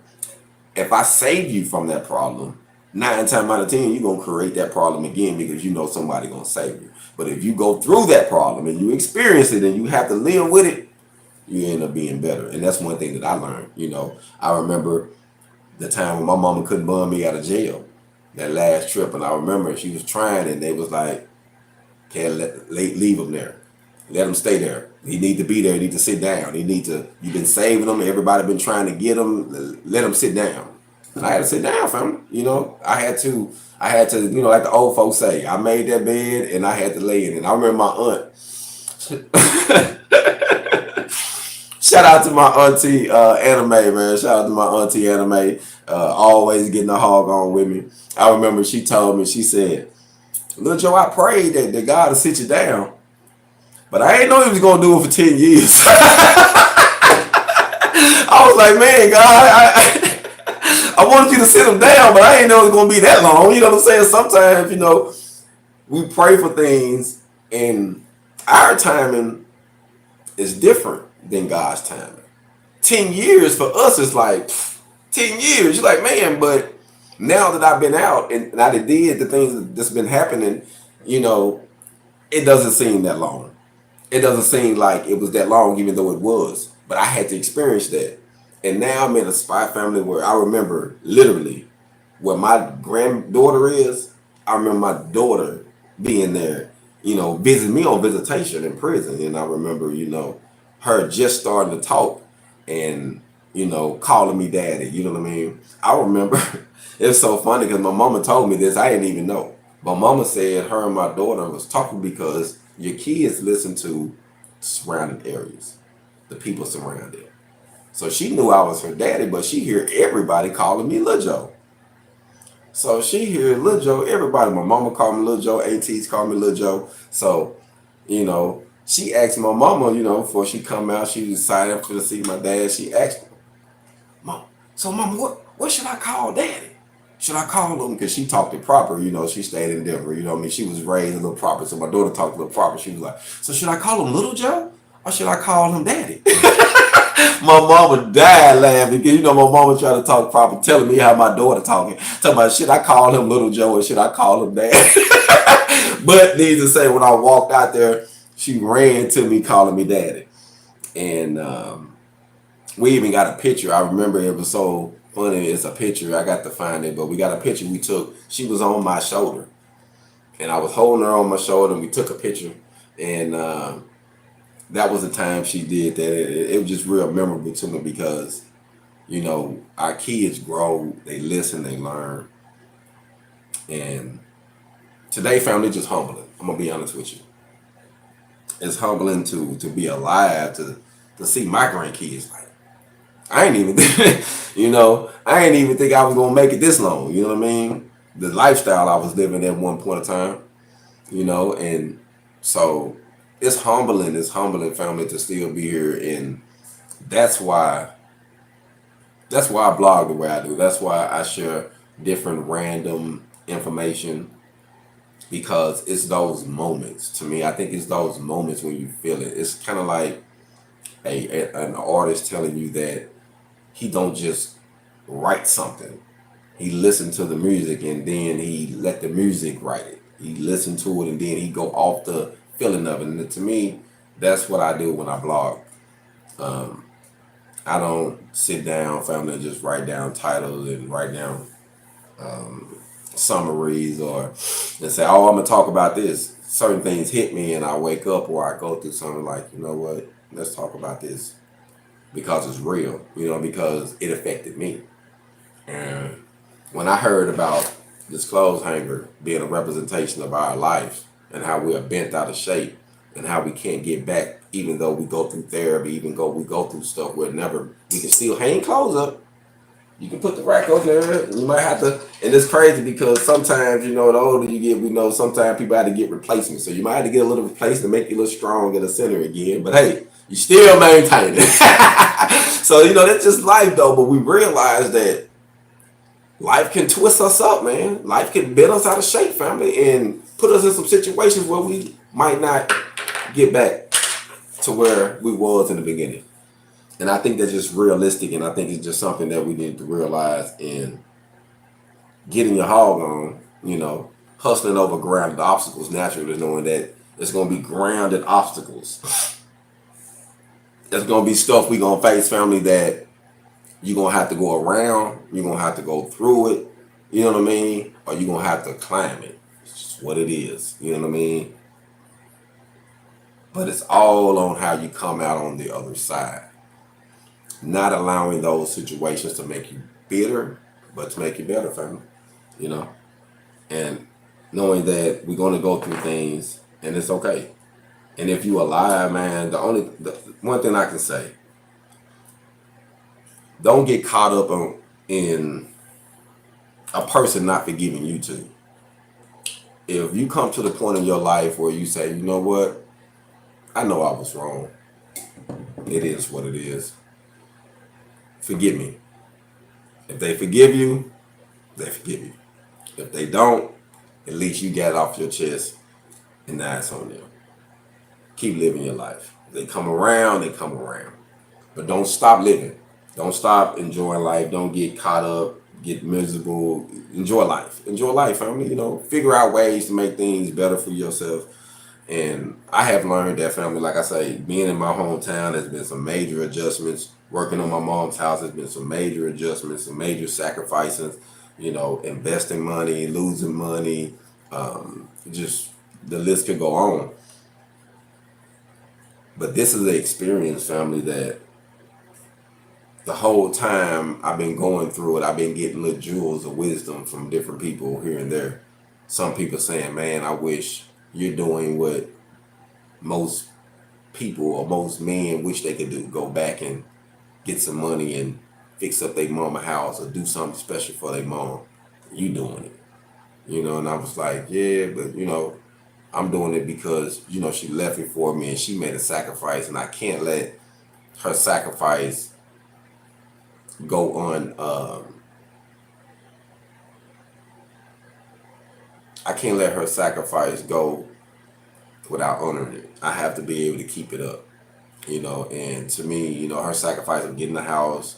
if I save you from that problem, 9 times out of 10, you're gonna create that problem again because you know somebody gonna save you. But if you go through that problem and you experience it and you have to live with it, you end up being better. And that's one thing that I learned. You know, I remember the time when my mama couldn't bum me out of jail, that last trip, and I remember she was trying, and they was like, "Can't leave him there. Let him stay there. He need to be there. He need to sit down. He need to. You've been saving him. Everybody been trying to get him. Let him sit down." And I had to sit down, family. You know, I had to. You know, like the old folks say, I made that bed and I had to lay in it. And I remember my aunt. Shout out to my auntie Anime, man. Shout out to my auntie Anime. Always getting the hog on with me. I remember she told me, she said, "Little Joe, I prayed that God will sit you down. But I ain't know he was going to do it for 10 years. I was like, man, God, I wanted you to sit him down, but I ain't know it was going to be that long. You know what I'm saying? Sometimes, you know, we pray for things and our timing is different than God's timing. 10 years for us is like 10 years. You're like, man, but now that I've been out and I did the things that's been happening, you know, it doesn't seem that long. It doesn't seem like it was that long, even though it was. But I had to experience that. And now I'm in a spy family where I remember literally where my granddaughter is. I remember my daughter being there, you know, visiting me on visitation in prison. And I remember, you know, her just starting to talk and, you know, calling me daddy. You know what I mean? I remember it's so funny because my mama told me this. I didn't even know. My mama said her and my daughter was talking because your kids listen to surrounding areas, the people surrounding. So she knew I was her daddy, but she hear everybody calling me Lil Joe. So she hear Lil Joe, everybody. My mama called me Lil Joe, ATs called me Lil Joe. So, you know, she asked my mama, you know, before she come out, she decided to see my dad. She asked me, "Mom, so mama, what should I call daddy? Should I call him?" Because she talked it proper, you know, she stayed in Denver, you know what I mean? She was raised a little proper, so my daughter talked a little proper. She was like, "So should I call him Little Joe or should I call him daddy?" My mama died laughing because, you know, my mama tried to talk proper, telling me how my daughter talking. Talking about, should I call him Little Joe or should I call him daddy? But needless to say, when I walked out there, she ran to me calling me daddy. And we even got a picture. I remember it was so funny. It's a picture. I got to find it, but we got a picture we took. She was on my shoulder, and I was holding her on my shoulder, and we took a picture. And that was the time she did that. It was just real memorable to me because, you know, our kids grow, they listen, they learn. And today, family, just humbling. I'm going to be honest with you. It's humbling to be alive, to see my grandkids. Like, I ain't even, you know, I ain't even think I was going to make it this long. You know what I mean? The lifestyle I was living at one point in time, you know, and so it's humbling, family, to still be here. And that's why I blog the way I do. That's why I share different random information, because it's those moments. To me, I think it's those moments when you feel it. It's kind of like an artist telling you that he don't just write something. He listened to the music and then he let the music write it. He listened to it and then he go off the feeling of it. And to me, that's what I do when I blog. I don't sit down, family, and just write down titles and write down summaries or and say, oh, I'm gonna talk about this. Certain things hit me and I wake up or I go through something like, you know what, let's talk about this because it's real, because it affected me. And when I heard about this clothes hanger being a representation of our life and how we are bent out of shape and how we can't get back, even though we go through therapy, even though we go through stuff, we can still hang clothes up. You can put the rack on there. You might have to, and it's crazy because sometimes, the older you get, we know sometimes people have to get replacements. So you might have to get a little replacement to make you look strong in the center again. But hey, you still maintain it. So, that's just life though. But we realize that life can twist us up, man. Life can bend us out of shape, family, and put us in some situations where we might not get back to where we was in the beginning. And I think that's just realistic, and I think it's just something that we need to realize in getting your hog on, hustling over grounded obstacles naturally, knowing that it's going to be grounded obstacles. There's going to be stuff we're going to face, family, that you're going to have to go around, you're going to have to go through it, you know what I mean? Or you're going to have to climb it. It's just what it is, you know what I mean? But it's all on how you come out on the other side. Not allowing those situations to make you bitter, but to make you better, family, and knowing that we're going to go through things and it's okay. And if you alive, man, the one thing I can say, don't get caught up in a person not forgiving you too. If you come to the point in your life where you say, you know what, I know I was wrong. It is what it is. Forgive me. If they forgive you, they forgive you. If they don't, at least you got it off your chest and now it's on them. Keep living your life. If they come around, they come around. But don't stop living. Don't stop enjoying life. Don't get caught up, get miserable. Enjoy life. Enjoy life, family. Figure out ways to make things better for yourself. And I have learned that, family, like I say, being in my hometown has been some major adjustments. Working on my mom's house has been some major adjustments, some major sacrifices, investing money, losing money, just the list could go on. But this is the experience, family, that the whole time I've been going through it, I've been getting little jewels of wisdom from different people here and there. Some people saying, man, I wish you're doing what most people or most men wish they could do, go back and get some money and fix up their mama house or do something special for their mom. You doing it, and I was like, yeah, but I'm doing it because, she left it for me and she made a sacrifice and I can't let her sacrifice go on. I can't let her sacrifice go without honoring it. I have to be able to keep it up. And to me, her sacrifice of getting the house,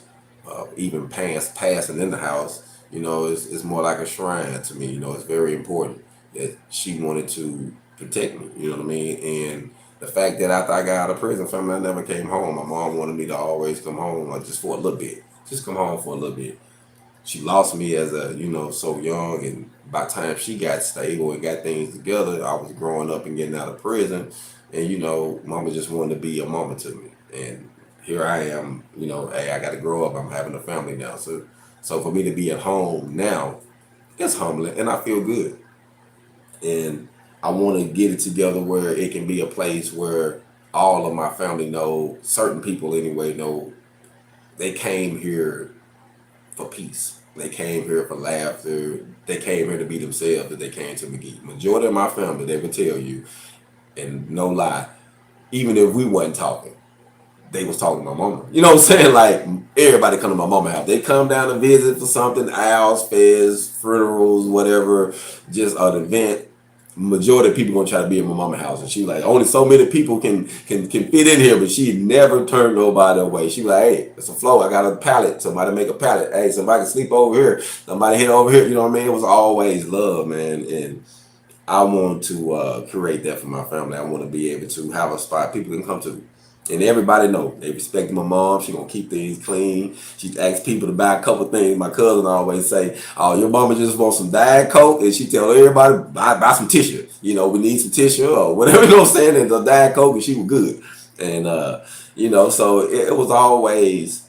even passing in the house, it's more like a shrine to me. It's very important that she wanted to protect me, you know what I mean? And the fact that after I got out of prison, family, I never came home. My mom wanted me to always come home, like just for a little bit, just come home for a little bit. She lost me as so young, and by the time she got stable and got things together, I was growing up and getting out of prison. And, mama just wanted to be a mama to me. And here I am, hey, I got to grow up. I'm having a family now. So for me to be at home now, it's humbling and I feel good. And I want to get it together where it can be a place where all of my family know, certain people anyway know, they came here for peace. They came here for laughter. They came here to be themselves, that they came to McGee. Majority of my family, they would tell you, and no lie, even if we wasn't talking, they was talking to my mama. You know what I'm saying? Like, everybody come to my mama house. They come down to visit for something, owls, fairs, funerals, whatever, just an event. Majority of people gonna try to be in my mama house. And she like, only so many people can fit in here, but she never turned nobody away. She like, hey, it's a floor. I got a pallet. Somebody make a pallet. Hey, somebody can sleep over here. Somebody hit over here. You know what I mean? It was always love, man. And I want to create that for my family. I want to be able to have a spot people can come to. And everybody know they respect my mom. She gonna keep things clean. She asks people to buy a couple things. My cousin always say, "Oh, your mama just wants some Diet Coke," and she tell everybody buy some tissue. You know, we need some tissue or whatever. You know what I'm saying? And the Diet Coke, and she was good. And you know, so it was always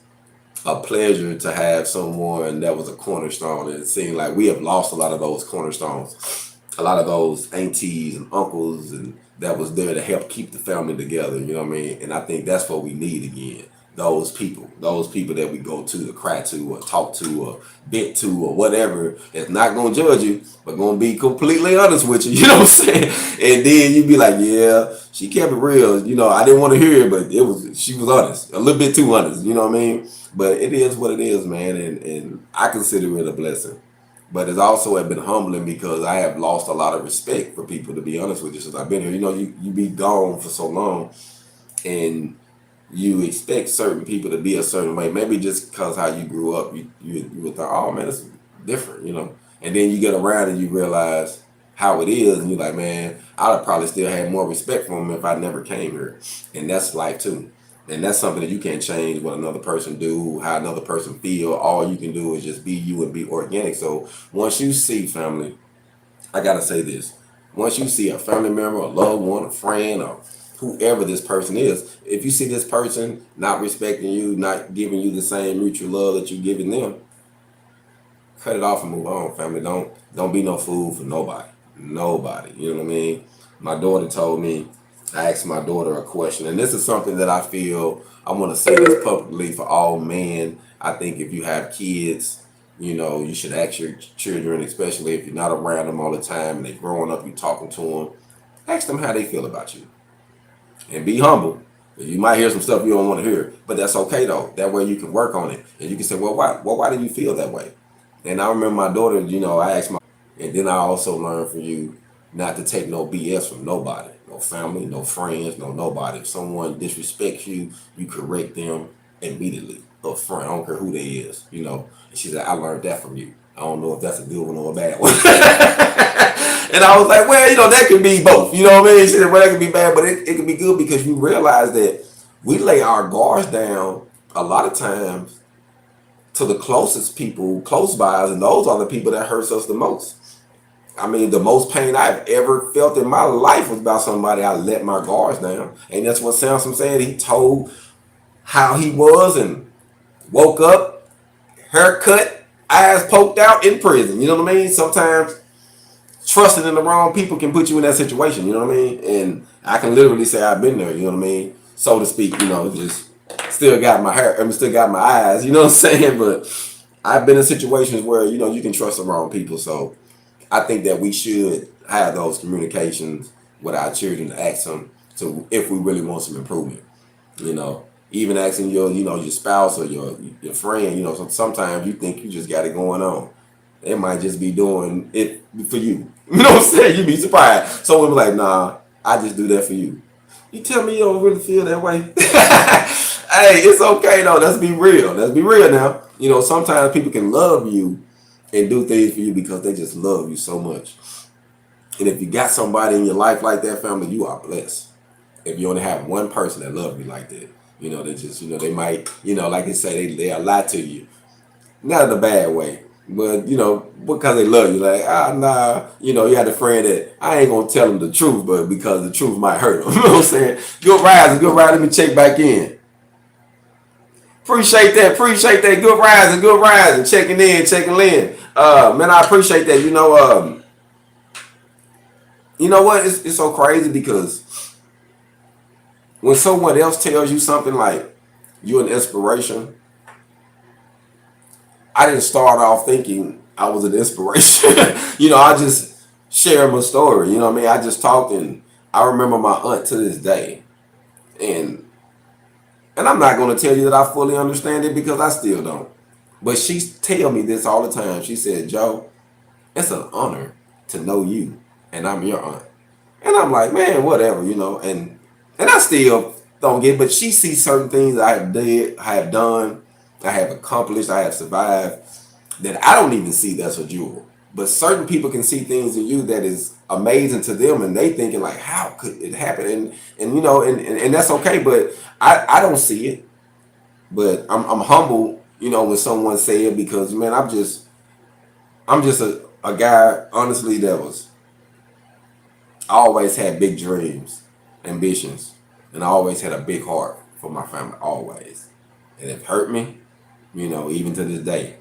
a pleasure to have someone that was a cornerstone. And it seemed like we have lost a lot of those cornerstones, a lot of those aunties and uncles, and that was there to help keep the family together. You know what I mean? And I think that's what we need again. Those people that we go to cry to or talk to or vent to or whatever, that's not gonna judge you, but gonna be completely honest with you. You know what I'm saying? And then you be like, yeah, she kept it real. You know, I didn't want to hear it, but she was honest, a little bit too honest. You know what I mean? But it is what it is, man, and I consider it a blessing. But it's also been humbling because I have lost a lot of respect for people, to be honest with you, since I've been here. You know, you be gone for so long, and you expect certain people to be a certain way. Maybe just because how you grew up, you would think, oh man, it's different, you know. And then you get around and you realize how it is, and you're like, man, I'd have probably still had more respect for them if I never came here. And that's life too. And that's something that you can't change what another person do, how another person feel. All you can do is just be you and be organic. So once you see family, I gotta say this. Once you see a family member, a loved one, a friend, or whoever this person is, if you see this person not respecting you, not giving you the same mutual love that you're giving them, cut it off and move on, family. Don't be no fool for nobody. Nobody. You know what I mean? My daughter told me, I asked my daughter a question, and this is something that I feel I want to say this publicly for all men. I think if you have kids, you know, you should ask your children, especially if you're not around them all the time and they're growing up, you talking to them, ask them how they feel about you. And be humble. You might hear some stuff you don't want to hear, but that's okay though. That way you can work on it. And you can say, well, why do you feel that way? And I remember my daughter, you know, I asked my, and then I also learned from you not to take no BS from nobody. No family, no friends, no nobody. If someone disrespects you, you correct them immediately up front. I don't care who they is, you know. And she said, I learned that from you. I don't know if that's a good one or a bad one. And I was like, well, you know, that could be both. You know what I mean? She said, well, that could be bad, but it could be good because you realize that we lay our guards down a lot of times to the closest people close by us, and those are the people that hurts us the most. I mean, the most pain I've ever felt in my life was about somebody I let my guards down. And that's what Samson said. He told how he was and woke up, haircut, eyes poked out in prison. You know what I mean? Sometimes trusting in the wrong people can put you in that situation. You know what I mean? And I can literally say I've been there. You know what I mean? So to speak, you know, just still got my hair, still got my eyes. You know what I'm saying? But I've been in situations where, you know, you can trust the wrong people. So I think that we should have those communications with our children to ask them to if we really want some improvement. You know, even asking your, you know, your spouse or your friend. You know, sometimes you think you just got it going on. They might just be doing it for you. You know what I'm saying? You'd be surprised. So we're like, nah, I just do that for you. You tell me you don't really feel that way. Hey, it's okay though. Let's be real. Let's be real now. You know, sometimes people can love you and do things for you because they just love you so much. And if you got somebody in your life like that, family, you are blessed. If you only have one person that love you like that, you know, they just, you know, they might, you know, like they say, they lie to you. Not in a bad way, but, you know, because they love you. Like, nah, you know, you had a friend that I ain't going to tell them the truth, but because the truth might hurt them. You know what I'm saying? Good rise, let me check back in. Appreciate that. Good rising. Checking in. Man, I appreciate that. You know what? It's so crazy because when someone else tells you something like you're an inspiration, I didn't start off thinking I was an inspiration. You know, I just share my story. You know what I mean? I just talked, and I remember my aunt to this day. And I'm not going to tell you that I fully understand it because I still don't. But she tell me this all the time. She said, Joe, it's an honor to know you, and I'm your aunt. And I'm like, man, whatever, you know. And I still don't get it, but she sees certain things I have done, I have accomplished, I have survived, that I don't even see that's a jewel. But certain people can see things in you that is amazing to them, and they thinking like, how could it happen? And you know, and that's okay. But I don't see it. But I'm humble, you know, when someone say it, because man, I'm just a guy, honestly, that was I always had big dreams, ambitions, and I always had a big heart for my family, always. And it hurt me, you know, even to this day.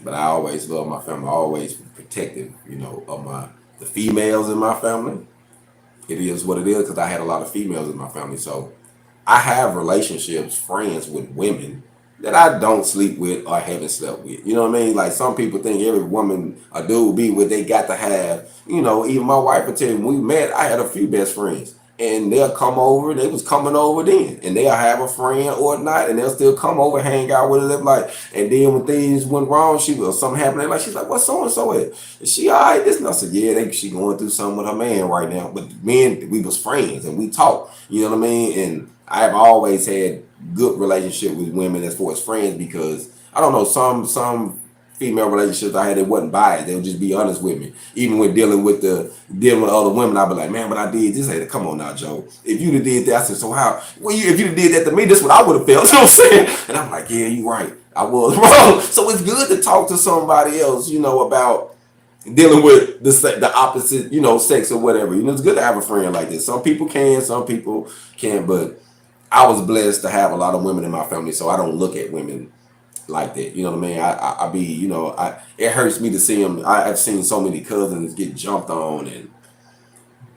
But I always love my family, always protective, you know, of the females in my family. It is what it is because I had a lot of females in my family. So I have relationships, friends with women that I don't sleep with or haven't slept with. You know what I mean? Like some people think every woman a dude be with, they got to have, you know, even my wife would tell you, when we met, I had a few best friends. And they'll come over, they was coming over then. And they'll have a friend or not, and they'll still come over, hang out with us. Like, and then when things went wrong, she was something happening. Like she's like, what's so and so at? Is she all right? This and I said, yeah, she going through something with her man right now. But men, we was friends and we talked. You know what I mean? And I've always had good relationship with women as far as friends because I don't know, some female relationships I had, it wasn't biased. They would just be honest with me. Even when dealing with other women, I'd be like, man, but I did this. Hey, come on now, Joe. If you'd have did that, I said, so how? Well, if you'd have did that to me, this is what I would have felt. You know what I'm saying? And I'm like, yeah, you're right. I was wrong. So it's good to talk to somebody else, you know, about dealing with the opposite, you know, sex or whatever. You know, it's good to have a friend like this. Some people can, some people can't, but I was blessed to have a lot of women in my family, so I don't look at women like that. You know what I mean? I be, you know, it hurts me to see them. I've seen so many cousins get jumped on and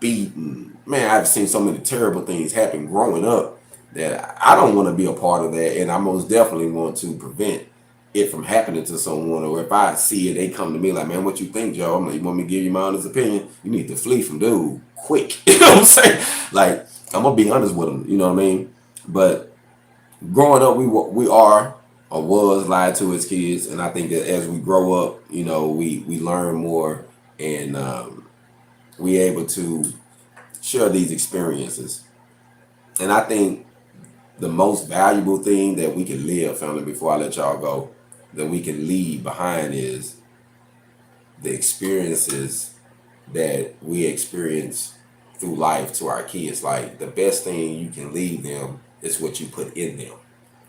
beaten. Man, I've seen so many terrible things happen growing up that I don't want to be a part of that, and I most definitely want to prevent it from happening to someone. Or if I see it, they come to me like, man, what you think, Joe? I'm like, you want me to give you my honest opinion? You need to flee from dude quick. You know what I'm saying? Like, I'm gonna be honest with them. You know what I mean? But growing up, we are or was lied to as kids, and I think that as we grow up, you know, we learn more, and we able to share these experiences. And I think the most valuable thing that we can live, family, before I let y'all go, that we can leave behind is the experiences that we experience through life to our kids. Like the best thing you can leave them is what you put in them.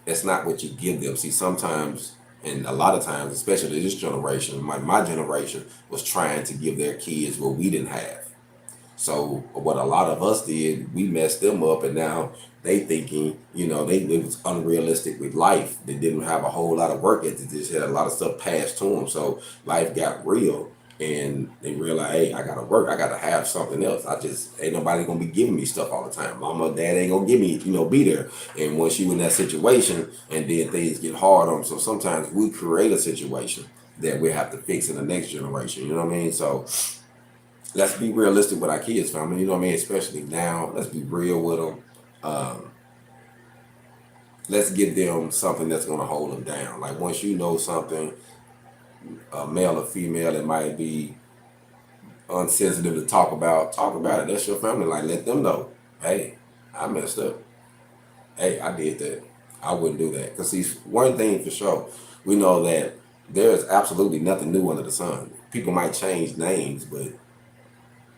It's not what you give them. See, sometimes, and a lot of times, especially this generation, my generation was trying to give their kids what we didn't have. So what a lot of us did, we messed them up, and now they thinking, you know, it was unrealistic with life. They didn't have a whole lot of work ethic. They just had a lot of stuff passed to them. So life got real, and they realized, hey, I gotta work. I gotta have something else. I just ain't nobody gonna be giving me stuff all the time. Mama, dad ain't gonna give me, you know, be there. And once you in that situation, and then things get hard on them, so sometimes we create a situation that we have to fix in the next generation. You know what I mean? So let's be realistic with our kids, family. You know what I mean? Especially now, let's be real with them. Um, let's give them something that's going to hold them down. Like once you know something, male or female, it might be unsensitive to talk about. Talk about it. That's your family. Like let them know. Hey, I messed up. Hey, I did that. I wouldn't do that. Because see, one thing for sure, we know that there's absolutely nothing new under the sun. People might change names, but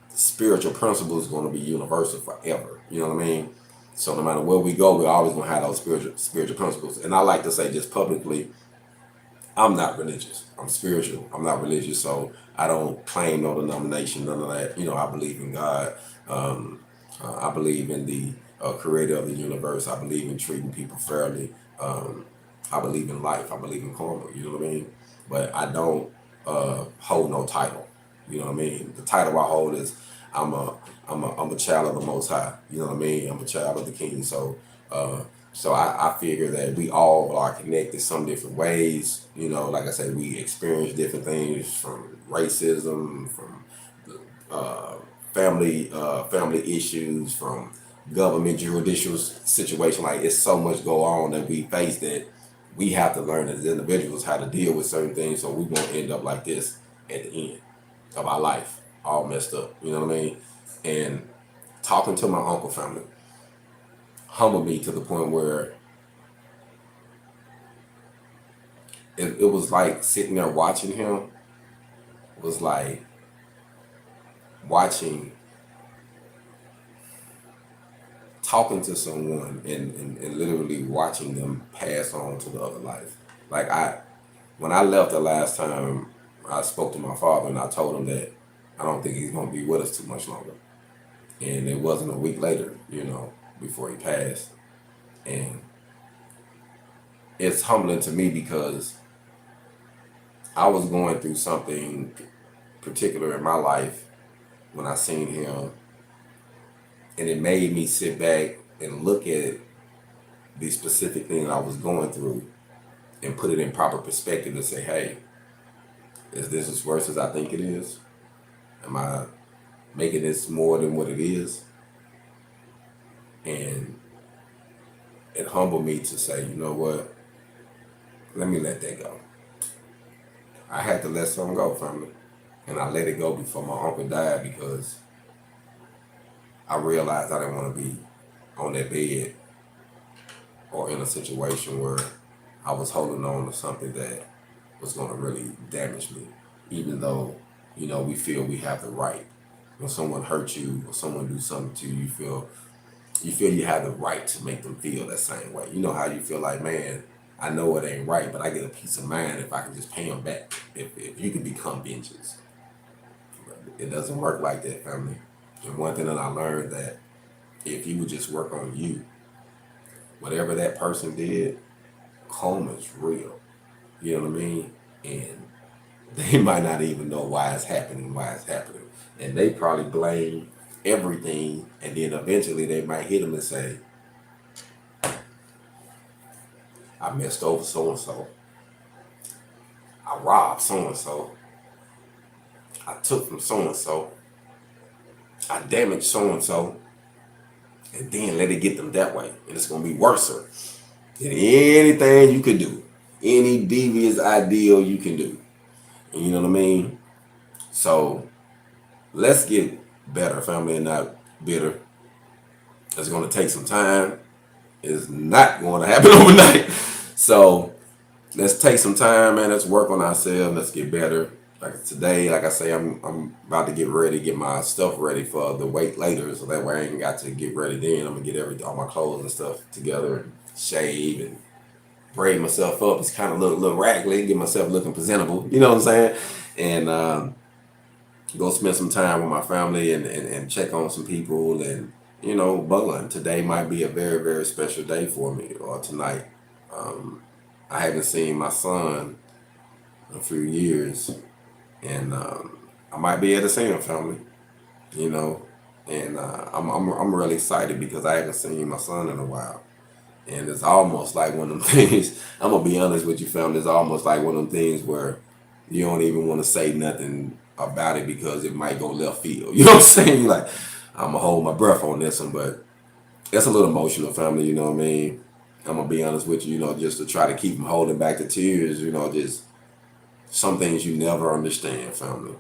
spiritual principle is going to be universal forever. You know what I mean? So no matter where we go, we're always going to have those spiritual principles. And I like to say just publicly, I'm not religious. I'm spiritual. I'm not religious. So I don't claim no denomination, none of that. You know, I believe in God. I believe in the creator of the universe. I believe in treating people fairly. I believe in life. I believe in karma. You know what I mean? But I don't hold no title. You know what I mean? The title I hold is I'm a child of the Most High. You know what I mean? I'm a child of the King. So I figure that we all are connected some different ways. You know, like I said, we experience different things from racism, from family issues, from government judicial situation. Like it's so much go on that we face that we have to learn as individuals how to deal with certain things, so we won't end up like this at the end of our life, all messed up. You know what I mean? And talking to my uncle family humbled me to the point where it was like sitting there watching him was like watching, talking to someone and literally watching them pass on to the other life. Like when I left the last time, I spoke to my father and I told him that I don't think he's gonna be with us too much longer. And it wasn't a week later, before he passed. And it's humbling to me because I was going through something particular in my life when I seen him, and it made me sit back and look at the specific thing I was going through and put it in proper perspective to say, hey, is this as worse as I think it is? Am I making this more than what it is? And it humbled me to say, you know what? Let me let that go. I had to let something go from it. And I let it go before my uncle died because I realized I didn't want to be on that bed or in a situation where I was holding on to something that was going to really damage me. Even though, we feel we have the right. When someone hurts you or someone do something to you, you feel you have the right to make them feel that same way. You know how you feel like, man, I know it ain't right, but I get a peace of mind if I can just pay them back. If you can become vengeance. It doesn't work like that, family. And one thing that I learned, that if you would just work on you, whatever that person did, karma is real. You know what I mean? And they might not even know why it's happening. And they probably blame everything, and then eventually they might hit them and say, I messed over so-and-so. I robbed so-and-so. I took from so-and-so. I damaged so-and-so. And then let it get them that way. And it's going to be worse than anything you could do. Any devious ideal you can do. And you know what I mean? So let's get better, family, and not bitter. It's going to take some time. It's not going to happen overnight. So let's take some time, man. Let's work on ourselves. Let's get better. Like today, like I say, I'm about to get ready, get my stuff ready for the wait later, so that way I ain't got to get ready then. I'm gonna get all my clothes and stuff together and shave and braid myself up. It's kind of look a little raggedy, get myself looking presentable. You know what I'm saying? And go spend some time with my family and check on some people and bugling. Today might be a very, very special day for me, or tonight. I haven't seen my son in a few years. And I might be able to see him, family, and I'm really excited because I haven't seen my son in a while, and it's almost like one of them things. I'm gonna be honest with you, family. It's almost like one of them things where you don't even want to say nothing about it because it might go left field. You know what I'm saying? Like, I'm gonna hold my breath on this one, but it's a little emotional, family. You know what I mean? I'm gonna be honest with you, just to try to keep from holding back the tears. Just. Some things you never understand, family.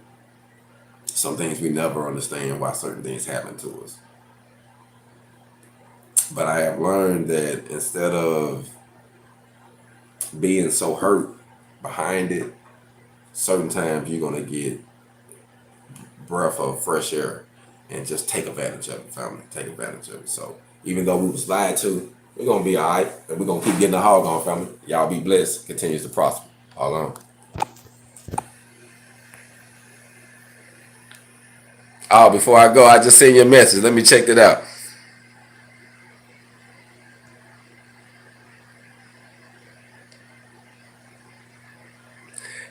Some things we never understand why certain things happen to us. But I have learned that instead of being so hurt behind it, certain times you're going to get breath of fresh air and just take advantage of it, family. Take advantage of it. So even though we was lied to, we're going to be all right. And we're going to keep getting the hog on, family. Y'all be blessed. Continues to prosper. Hog on. Oh, before I go, I just sent you a message. Let me check that out.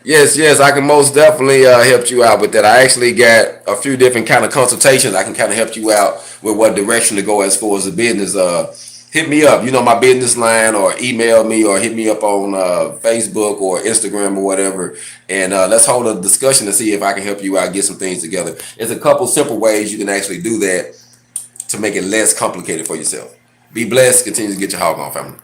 Yes, I can most definitely help you out with that. I actually got a few different kind of consultations. I can kind of help you out with what direction to go as far as the business. Hit me up, my business line, or email me, or hit me up on Facebook or Instagram or whatever. And let's hold a discussion to see if I can help you out, get some things together. There's a couple simple ways you can actually do that to make it less complicated for yourself. Be blessed. Continue to get your hog on, family.